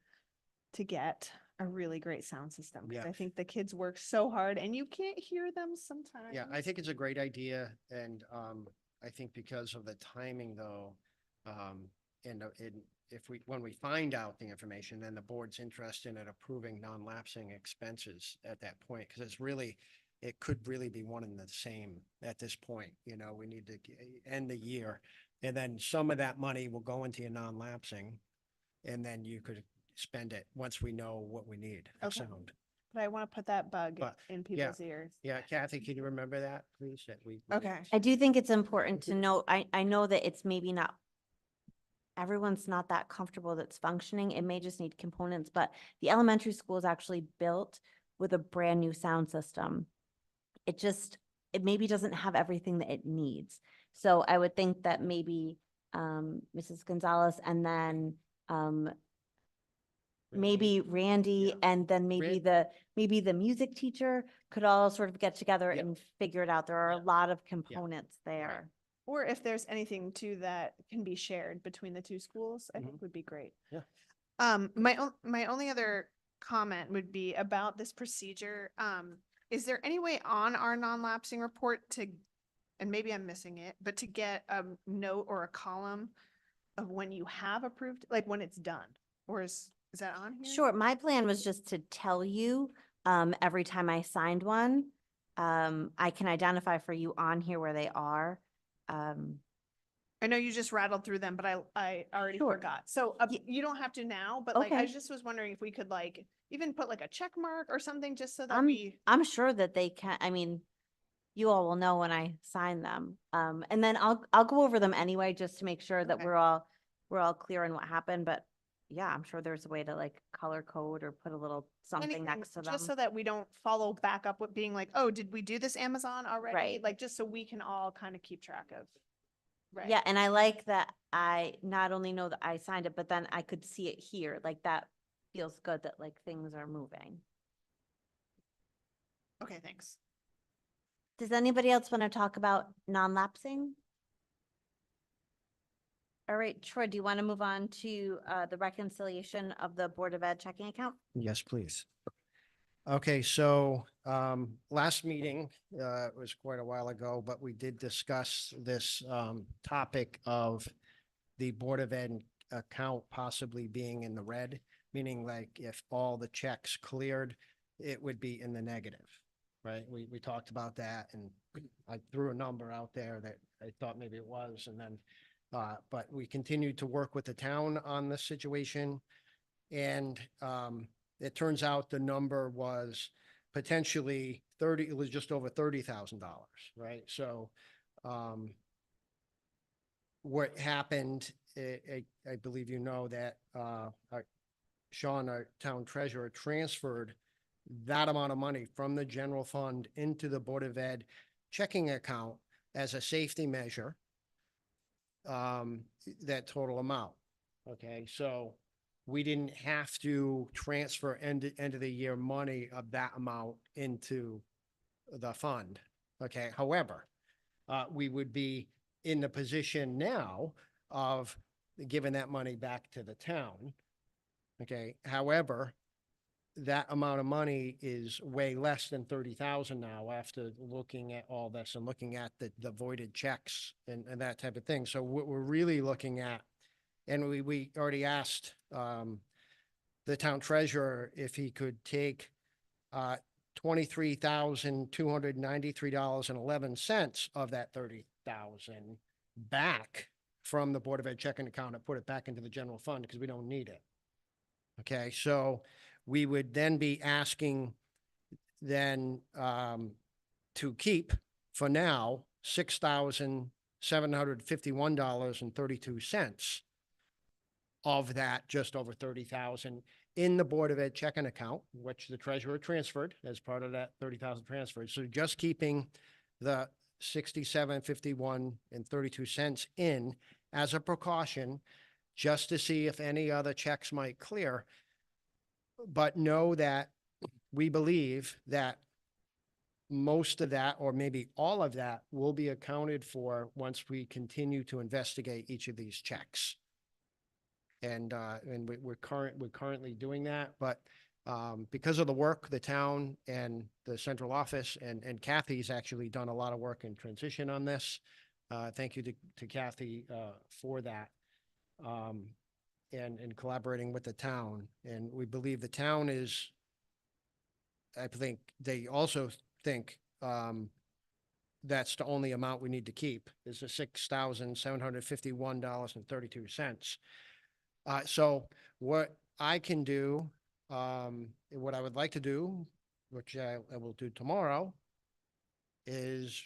Speaker 13: to get a really great sound system. Because
Speaker 2: Yeah.
Speaker 13: I think the kids work so hard and you can't hear them sometimes.
Speaker 2: Yeah, I think it's a great idea, and I think because of the timing though, if when we find out the information, then the board's interested in approving non-lapsing expenses at that point, because it could really be one and the same at this point. You know, we need to end the year, and then some of that money will go into your non-lapsing, and then you could spend it once we know what we need for
Speaker 13: Okay.
Speaker 2: sound.
Speaker 13: But I want to put that bug
Speaker 2: But,
Speaker 13: in
Speaker 2: yeah.
Speaker 13: people's ears.
Speaker 2: Yeah, Kathy, can you remember that, please? That we.
Speaker 13: Okay.
Speaker 1: I do think it's important to note, I know that it's maybe not, everyone's not that comfortable that's functioning. It may just need components, but the elementary school is actually built with a brand new sound system. It maybe doesn't have everything that it needs. So I would think that maybe Mrs. Gonzalez and then maybe Randy
Speaker 2: Yeah.
Speaker 1: and then maybe the music teacher could all sort of get together
Speaker 2: Yeah.
Speaker 1: and figure it out. There are a
Speaker 2: Yeah.
Speaker 1: lot of components there.
Speaker 13: Or if there's anything too that can be shared between the two schools, I think would be great.
Speaker 2: Yeah.
Speaker 13: My only other comment would be about this procedure. Is there any way on our non-lapsing report to, and maybe I'm missing it, but to get a note or a column of when you have approved, like when it's done? Or is that on here?
Speaker 1: Sure, my plan was just to tell you every time I signed one. I can identify for you on here where they are.
Speaker 13: I know you just rattled through them, but I already
Speaker 1: Sure.
Speaker 13: forgot. So you don't have to now, but like, I just was wondering if we could like, even put like a check mark or something, just so that we.
Speaker 1: I'm sure that they can, I mean, you all will know when I sign them. And then I'll go over them anyway, just to make sure that
Speaker 13: Okay.
Speaker 1: we're all clear on what happened, but yeah, I'm sure there's a way to like color code or put a little something
Speaker 13: Anything,
Speaker 1: next to them.
Speaker 13: just so that we don't follow back up with being like, oh, did we do this Amazon already?
Speaker 1: Right.
Speaker 13: Like, just so we can all kind of keep track of. Right.
Speaker 1: Yeah, and I like that I not only know that I signed it, but then I could see it here, like that feels good that like things are moving.
Speaker 13: Okay, thanks.
Speaker 1: Does anybody else want to talk about non-lapsing? All right, Troy, do you want to move on to the reconciliation of the Board of Ed checking account?
Speaker 2: Yes, please. Okay, so last meeting was quite a while ago, but we did discuss this topic of the Board of Ed account possibly being in the red, meaning like if all the checks cleared, it would be in the negative, right? We talked about that, and I threw a number out there that I thought maybe it was, and then but we continued to work with the town on this situation, and it turns out the number was potentially it was just over $30,000, right? So what happened, I believe you know that Sean, our town treasurer, transferred that amount of money from the general fund into the Board of Ed checking account as a safety measure, that total amount. Okay, so we didn't have to transfer end of the year money of that amount into the fund. Okay, however, we would be in the position now of giving that money back to the town. Okay, however, that amount of money is way less than 30,000 now after looking at all this and looking at the voided checks and that type of thing. So what we're really looking at, and we already asked the town treasurer if he could take $23,293.11 of that 30,000 back from the Board of Ed checking account and put it back into the general fund because we don't need it. Okay, so we would then be asking then to keep for now $6,751.32 of that, just over 30,000 in the Board of Ed checking account, which the treasurer transferred as part of that 30,000 transferred. So just keeping the 67.51 and 32 cents in as a precaution, just to see if any other checks might clear. But know that we believe that most of that, or maybe all of that, will be accounted for once we continue to investigate each of these checks. And we're currently doing that, but because of the work, the town and the central office and Kathy's actually done a lot of work in transition on this. Thank you to Kathy for that. And collaborating with the town. And we believe the town is, I think they also think that's the only amount we need to keep, is the $6,751.32. So what I can do, what I would like to do, which I will do tomorrow, is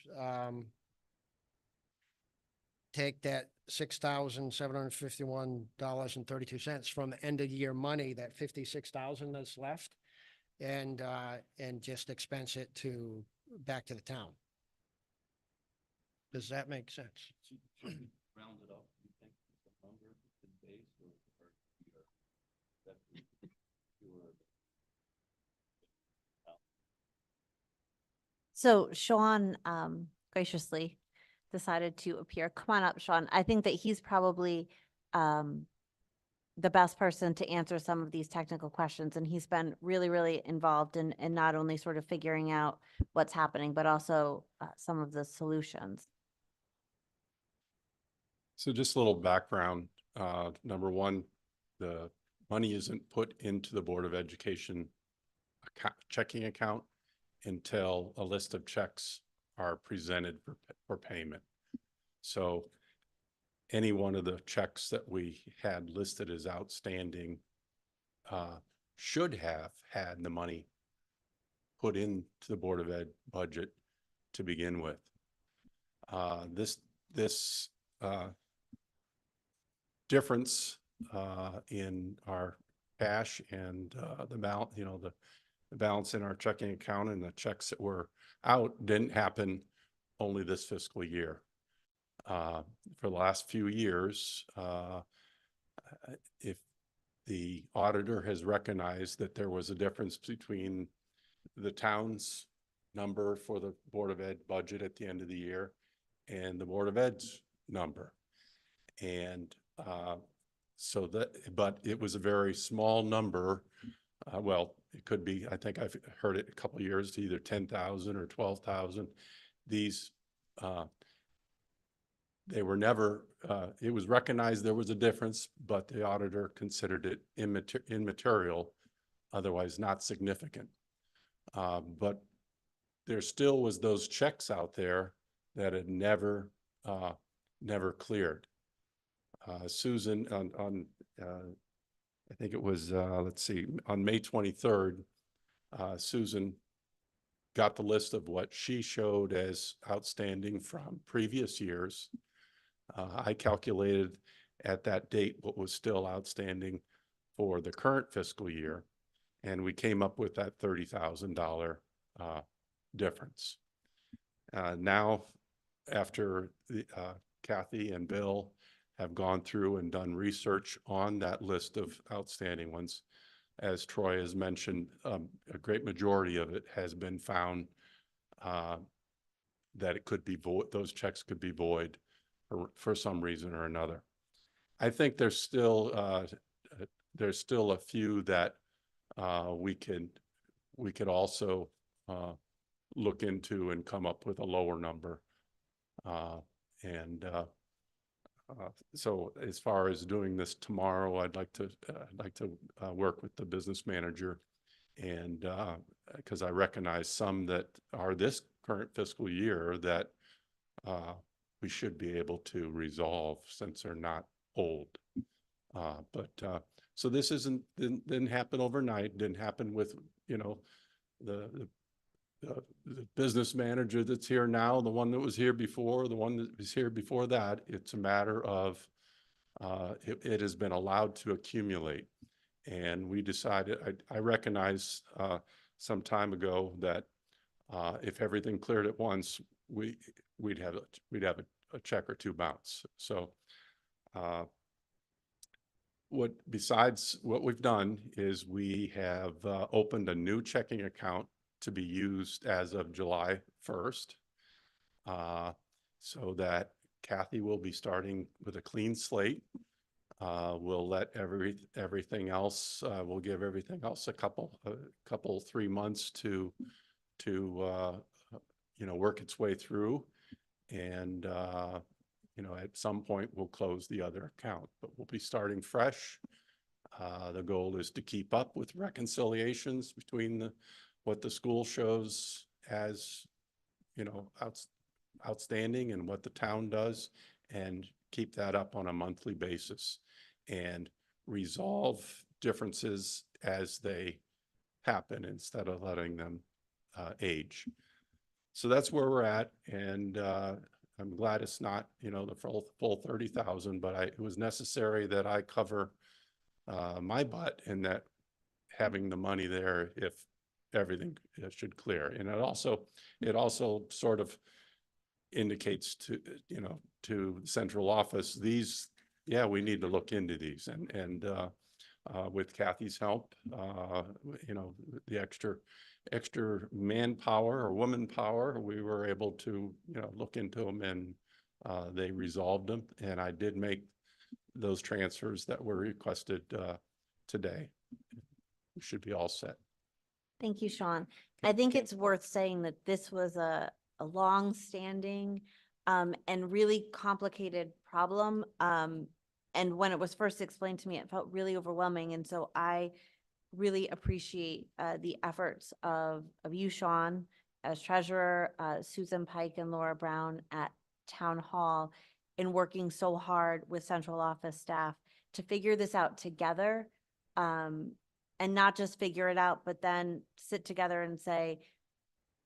Speaker 2: take that $6,751.32 from the end of year money, that 56,000 that's left, and just expense it back to the town. Does that make sense?
Speaker 7: Round it up, you think the number is base or
Speaker 1: So Sean graciously decided to appear. Come on up, Sean. I think that he's probably the best person to answer some of these technical questions. And he's been really, really involved in not only sort of figuring out what's happening, but also some of the solutions.
Speaker 14: So just a little background. Number one, the money isn't put into the Board of Education checking account until a list of checks are presented for payment. So any one of the checks that we had listed as outstanding should have had the money put into the Board of Ed budget to begin with. This difference in our cash and the balance, the balance in our checking account and the checks that were out didn't happen only this fiscal year. For the last few years, if the auditor has recognized that there was a difference between the town's number for the Board of Ed budget at the end of the year and the Board of Ed's number. And so but it was a very small number. Well, it could be, I think I've heard it a couple of years, either 10,000 or 12,000. These, they were never, it was recognized there was a difference, but the auditor considered it immaterial, otherwise not significant. But there still was those checks out there that had never cleared. Susan on I think it was, let's see, on May 23rd, Susan got the list of what she showed as outstanding from previous years. I calculated at that date what was still outstanding for the current fiscal year, and we came up with that $30,000 difference. Now, after Kathy and Bill have gone through and done research on that list of outstanding ones, as Troy has mentioned, a great majority of it has been found that it could be void, those checks could be void for some reason or another. I think there's still a few that we could also look into and come up with a lower number. So as far as doing this tomorrow, I'd like to work with the business manager, and because I recognize some that are this current fiscal year that we should be able to resolve since they're not old. So this didn't happen overnight. Didn't happen with the business manager that's here now, the one that was here before, the one that was here before that. It's a matter of it has been allowed to accumulate. And we decided, I recognize some time ago that if everything cleared at once, we'd have a check or two bounce. So besides what we've done is we have opened a new checking account to be used as of July 1st. So that Kathy will be starting with a clean slate. We'll let everything else, we'll give everything else a couple, 3 months to work its way through. And, at some point we'll close the other account, but we'll be starting fresh. The goal is to keep up with reconciliations between what the school shows as, outstanding and what the town does, and keep that up on a monthly basis and resolve differences as they happen instead of letting them age. So that's where we're at. And I'm glad it's not, the full 30,000, but it was necessary that I cover my butt and that having the money there if everything should clear. And it also sort of indicates to, to the central office, we need to look into these. And with Kathy's help, the extra manpower or woman power, we were able to, look into them, and they resolved them. And I did make those transfers that were requested today. We should be all set.
Speaker 1: Thank you, Sean. I think it's worth saying that this was a long-standing and really complicated problem. And when it was first explained to me, it felt really overwhelming. And so I really appreciate the efforts of you, Sean, as treasurer, Susan Pike and Laura Brown at Town Hall, in working so hard with central office staff to figure this out together. And not just figure it out, but then sit together and say,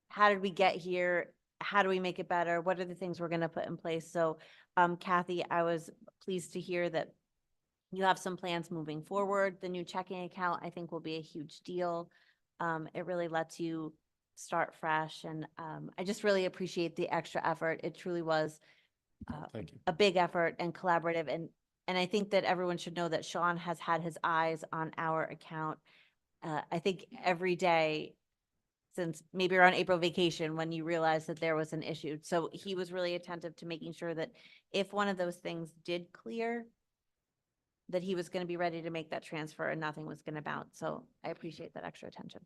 Speaker 1: how did we get here? How do we make it better? What are the things we're going to put in place? So, Kathy, I was pleased to hear that you have some plans moving forward. The new checking account, I think, will be a huge deal. It really lets you start fresh. And I just really appreciate the extra effort. It truly was
Speaker 14: Thank you.
Speaker 1: a big effort and collaborative. And I think that everyone should know that Sean has had his eyes on our account. I think every day since maybe around April vacation, when you realized that there was an issue. So he was really attentive to making sure that if one of those things did clear, that he was going to be ready to make that transfer and nothing was going to bounce. So I appreciate that extra attention.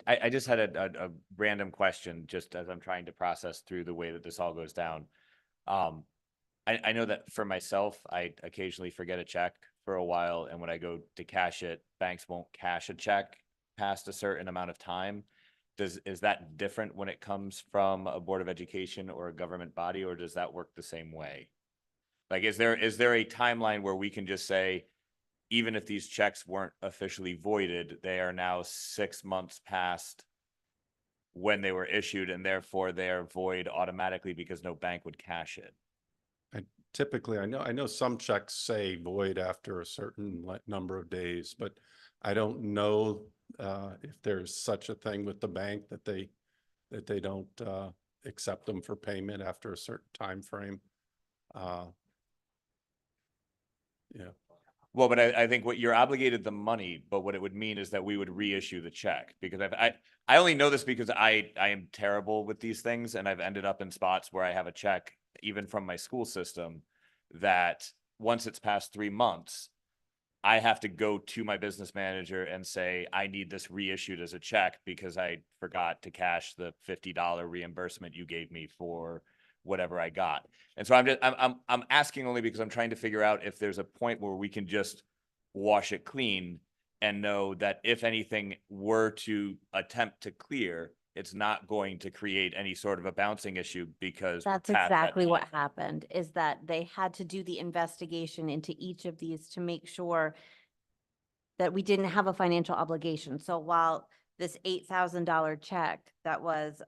Speaker 8: I just had a random question, just as I'm trying to process through the way that this all goes down. I know that for myself, I occasionally forget a check for a while, and when I go to cash it, banks won't cash a check past a certain amount of time. Is that different when it comes from a Board of Education or a government body, or does that work the same way? Like, is there a timeline where we can just say, even if these checks weren't officially voided, they are now 6 months past when they were issued, and therefore they are void automatically because no bank would cash it?
Speaker 14: Typically, I know some checks say void after a certain number of days, but I don't know if there's such a thing with the bank that they don't accept them for payment after a certain time frame. Yeah.
Speaker 8: Well, but I think what you're obligated the money, but what it would mean is that we would reissue the check, because I only know this because I am terrible with these things, and I've ended up in spots where I have a check, even from my school system, that once it's past 3 months, I have to go to my business manager and say, I need this reissued as a check because I forgot to cash the $50 reimbursement you gave me for whatever I got. And so I'm asking only because I'm trying to figure out if there's a point where we can just wash it clean and know that if anything were to attempt to clear, it's not going to create any sort of a bouncing issue, because
Speaker 1: That's
Speaker 8: past that
Speaker 1: exactly what
Speaker 8: time.
Speaker 1: happened, is that they had to do the investigation into each of these to make sure that we didn't have a financial obligation. So while this $8,000 check that was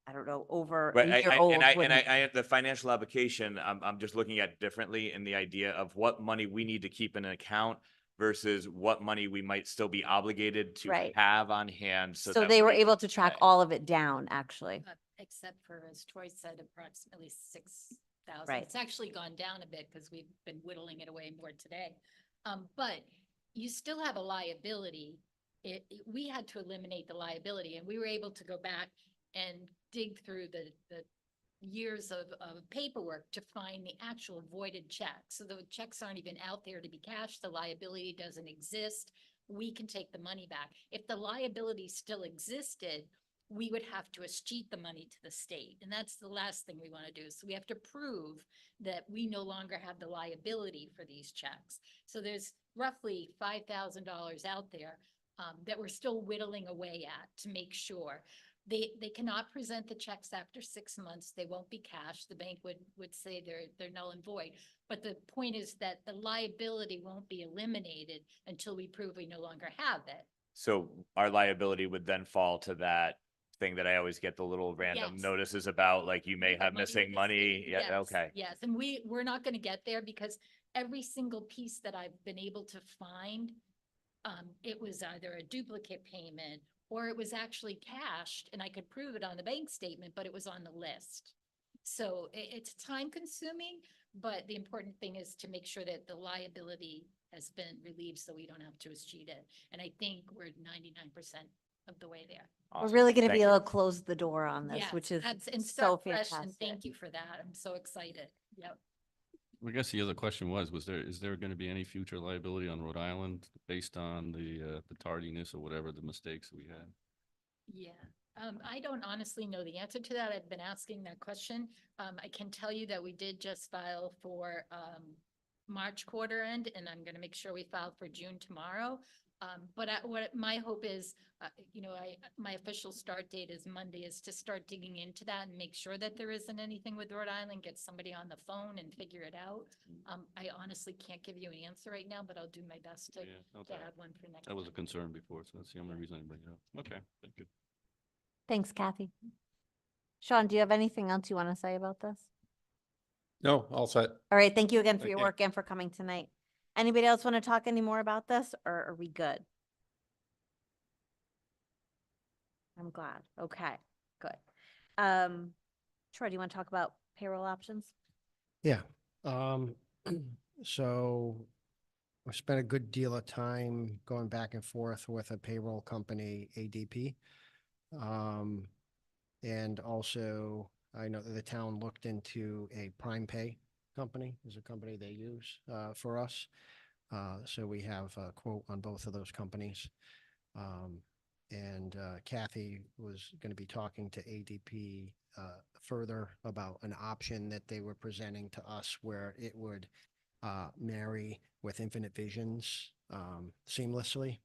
Speaker 1: I don't know, over
Speaker 8: Right,
Speaker 1: a year old. wouldn't-
Speaker 8: the financial application, I'm just looking at differently in the idea of what money we need to keep in an account versus what money we might still be obligated to
Speaker 1: Right.
Speaker 8: have on hand. So
Speaker 1: So
Speaker 8: that
Speaker 1: they were
Speaker 8: we-
Speaker 1: able to track
Speaker 8: Right.
Speaker 1: all of it down, actually.
Speaker 12: Except for, as Troy said, approximately 6,000.
Speaker 1: Right.
Speaker 12: It's actually gone down a bit because we've been whittling it away more today. But you still have a liability. We had to eliminate the liability, and we were able to go back and dig through the years of paperwork to find the actual voided checks. So the checks aren't even out there to be cashed. The liability doesn't exist. We can take the money back. If the liability still existed, we would have to escheat the money to the state. And that's the last thing we want to do. So we have to prove that we no longer have the liability for these checks. So there's roughly $5,000 out there that we're still whittling away at to make sure. They cannot present the checks after 6 months. They won't be cashed. The bank would say they're null and void. But the point is that the liability won't be eliminated until we prove we no longer have it.
Speaker 8: So our liability would then fall to that thing that I always get the little random
Speaker 12: Yes.
Speaker 8: notices about, like you may
Speaker 12: With the
Speaker 8: have
Speaker 12: money
Speaker 8: missing
Speaker 12: with the
Speaker 8: money.
Speaker 12: state.
Speaker 8: Yeah,
Speaker 12: Yes,
Speaker 8: okay.
Speaker 12: Yes, and we're not gonna get there because every single piece that I've been able to find, it was either a duplicate payment or it was actually cashed and I could prove it on the bank statement, but it was on the list. So it's time consuming, but the important thing is to make sure that the liability has been relieved so we don't have to escheat it. And I think we're 99% of the way there.
Speaker 1: We're
Speaker 8: Awesome.
Speaker 1: really going to
Speaker 8: Thank
Speaker 1: be
Speaker 8: you.
Speaker 1: able to close the door on this,
Speaker 12: Yes,
Speaker 1: which is
Speaker 12: and
Speaker 1: so
Speaker 12: start fresh, and
Speaker 1: fantastic.
Speaker 12: thank you for that. I'm so excited. Yep.
Speaker 7: I guess the other question is there going to be any future liability on Rhode Island based on the tardiness or whatever the mistakes we had?
Speaker 12: Yeah, I don't honestly know the answer to that. I've been asking that question. I can tell you that we did just file for, March quarter end, and I'm gonna make sure we file for June tomorrow. But my hope is, my official start date is Monday, is to start digging into that and make sure that there isn't anything with Rhode Island, get somebody on the phone and figure it out. I honestly can't give you an answer right now, but I'll do my best to
Speaker 7: Yeah, okay.
Speaker 12: have one for next.
Speaker 7: That was a
Speaker 12: time.
Speaker 7: concern before, so that's the only reason I bring it up. Okay, thank you.
Speaker 1: Thanks, Kathy. Sean, do you have anything else you want to say about this?
Speaker 14: No, all set.
Speaker 1: All right, thank you again for
Speaker 14: Thank
Speaker 1: your
Speaker 14: you.
Speaker 1: work and for coming tonight. Anybody else want to talk any more about this, or are we good? I'm glad. Okay, good. Troy, do you want to talk about payroll options?
Speaker 2: Yeah. So I spent a good deal of time going back and forth with a payroll company, ADP. And also I know that the town looked into a Prime Pay company, is a company they use for us. So we have a quote on both of those companies. And Kathy was going to be talking to ADP further about an option that they were presenting to us where it would marry with Infinite Visions seamlessly.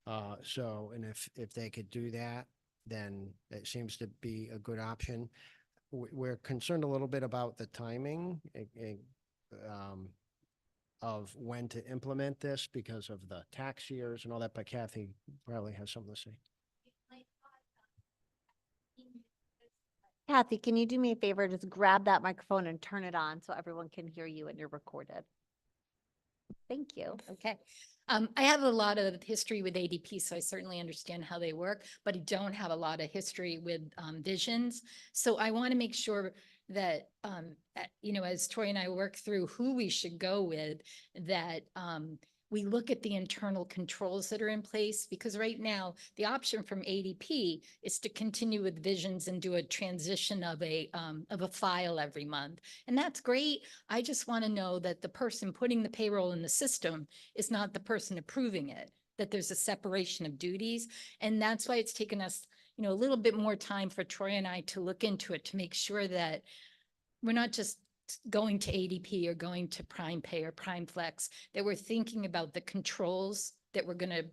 Speaker 2: And if they could do that, then it seems to be a good option. We're concerned a little bit about the timing of when to implement this because of the tax years and all that, but Kathy probably has something to say.
Speaker 1: Kathy, can you do me a favor? Just grab that microphone and turn it on so everyone can hear you and you're recorded. Thank you.
Speaker 12: Okay. I have a lot of history with ADP, so I certainly understand how they work, but I don't have a lot of history with Visions. So I want to make sure that, as Troy and I work through who we should go with, that we look at the internal controls that are in place, because right now the option from ADP is to continue with Visions and do a transition of a file every month. And that's great. I just want to know that the person putting the payroll in the system is not the person approving it, that there's a separation of duties. And that's why it's taken us, a little bit more time for Troy and I to look into it, to make sure that we're not just going to ADP or going to Prime Pay or Prime Flex, that we're thinking about the controls that we're going to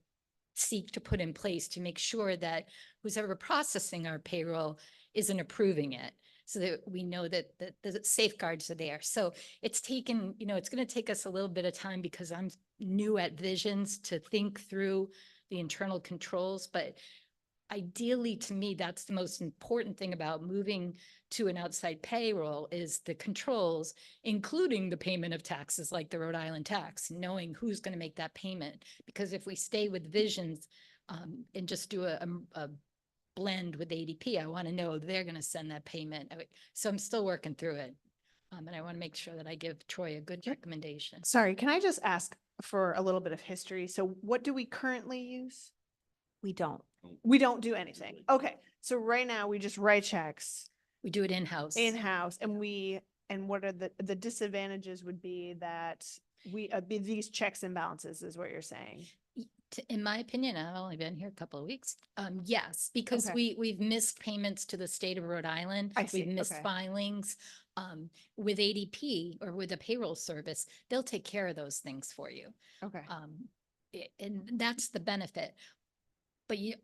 Speaker 12: seek to put in place to make sure that who's ever processing our payroll isn't approving it, so that we know that the safeguards are there. So it's taken, it's going to take us a little bit of time because I'm new at Visions to think through the internal controls, but ideally, to me, that's the most important thing about moving to an outside payroll is the controls, including the payment of taxes like the Rhode Island tax, knowing who's going to make that payment. Because if we stay with Visions and just do a blend with ADP, I want to know they're going to send that payment. So I'm still working through it. And I want to make sure that I give Troy a good recommendation.
Speaker 13: Sorry, can I just ask for a little bit of history? So what do we currently use?
Speaker 1: We don't.
Speaker 13: We don't do anything. Okay, so right now we just write checks
Speaker 12: We do it in-house.
Speaker 13: in-house and what are the disadvantages would be that we, be these checks and balances is what you're saying?
Speaker 12: In my opinion, I've only been here a couple of weeks. Yes, because
Speaker 13: Okay.
Speaker 12: we've missed payments to the state of Rhode Island.
Speaker 13: I see,
Speaker 12: We've missed
Speaker 13: okay.
Speaker 12: filings. With ADP or with a payroll service, they'll take care of those things for you.
Speaker 13: Okay.
Speaker 12: And that's the benefit. But you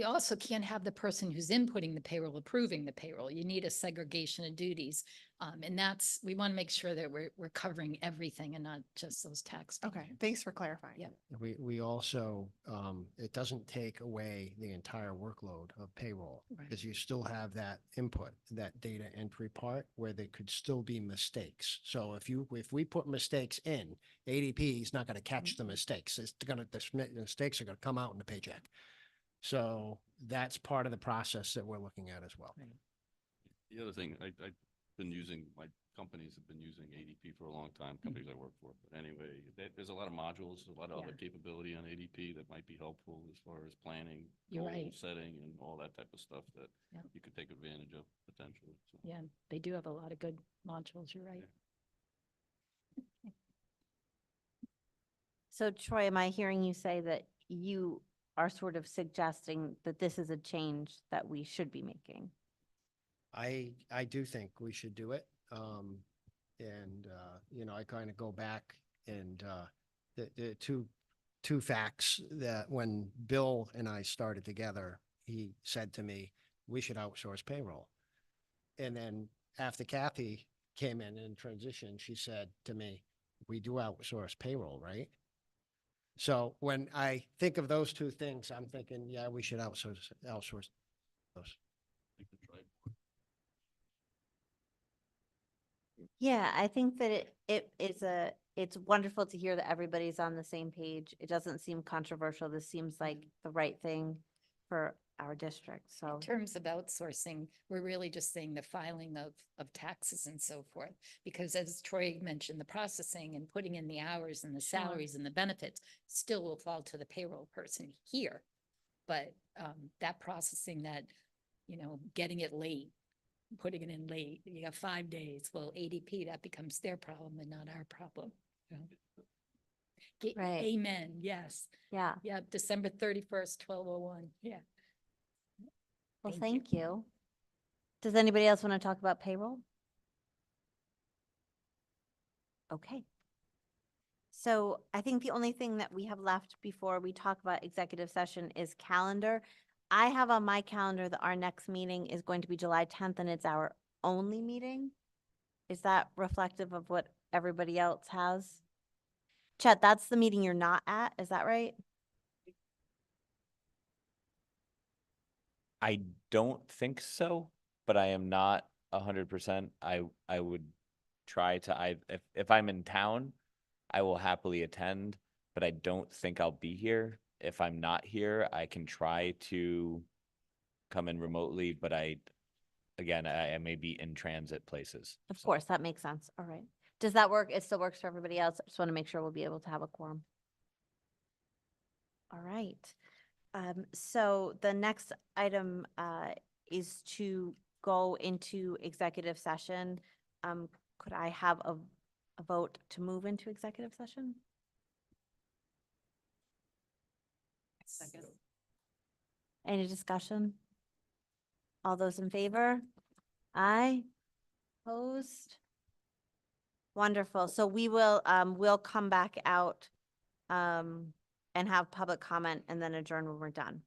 Speaker 12: also can't have the person who's inputting the payroll approving the payroll. You need a segregation of duties. And that's, we want to make sure that we're covering everything and not just those tax.
Speaker 13: Okay,
Speaker 12: payments.
Speaker 13: thanks for clarifying.
Speaker 12: Yeah.
Speaker 2: We also, it doesn't take away the entire workload of payroll
Speaker 12: Right.
Speaker 2: because you still have that input, that data entry part where there could still be mistakes. So if we put mistakes in, ADP is not going to catch the mistakes. It's gonna, the mistakes are going to come out in the paycheck. So that's part of the process that we're looking at as well.
Speaker 12: Right.
Speaker 7: The other thing, I've been using, my companies have been using ADP for a long time, companies I work for. But anyway, there's a lot of modules, a lot of other
Speaker 12: Yeah.
Speaker 7: capability on ADP that might be helpful as far as planning,
Speaker 12: You're
Speaker 7: goal
Speaker 12: right.
Speaker 7: setting, and all that type of stuff that
Speaker 12: Yeah.
Speaker 7: you could take advantage of potentially. So.
Speaker 12: Yeah, they do have a lot of good modules. You're right.
Speaker 1: So Troy, am I hearing you say that you are sort of suggesting that this is a change that we should be making?
Speaker 2: I do think we should do it. I kind of go back and the two facts that when Bill and I started together, he said to me, we should outsource payroll. And then after Kathy came in transition, she said to me, we do outsource payroll, right? So when I think of those two things, I'm thinking, yeah, we should outsource those.
Speaker 1: Yeah, I think that it's wonderful to hear that everybody's on the same page. It doesn't seem controversial. This seems like the right thing for our district, so.
Speaker 12: In terms of outsourcing, we're really just saying the filing of taxes and so forth. Because as Troy mentioned, the processing and putting in the hours and the
Speaker 1: Sure.
Speaker 12: salaries and the benefits still will fall to the payroll person here. But that processing that, getting it late, putting it in late, you got 5 days. Well, ADP, that becomes their problem and not our problem.
Speaker 1: Right.
Speaker 12: Amen. Yes.
Speaker 1: Yeah,
Speaker 12: Yeah. December 31st, 12:01. Yeah.
Speaker 1: well,
Speaker 12: Thank
Speaker 1: thank you. Does anybody else want to talk about payroll? Okay. So I think the only thing that we have left before we talk about executive session is calendar. I have on my calendar that our next meeting is going to be July 10th and it's our only meeting. Is that reflective of what everybody else has? Chet, that's the meeting you're not at, is that right?
Speaker 8: I don't think so, but I am not 100%. I would try to, if I'm in town, I will happily attend, but I don't think I'll be here. If I'm not here, I can try to come in remotely, but I may be in transit places.
Speaker 1: Of
Speaker 8: so.
Speaker 1: course, that makes sense. All right. Does that work? It still works for everybody else? I just want to make sure we'll be able to have a quorum. All right. So the next item is to go into executive session. Could I have a vote to move into executive session?
Speaker 12: Second.
Speaker 1: Any discussion? All those in favor? Aye. Opposed? Wonderful. So we will, we'll come back out and have public comment and then adjourn when we're done.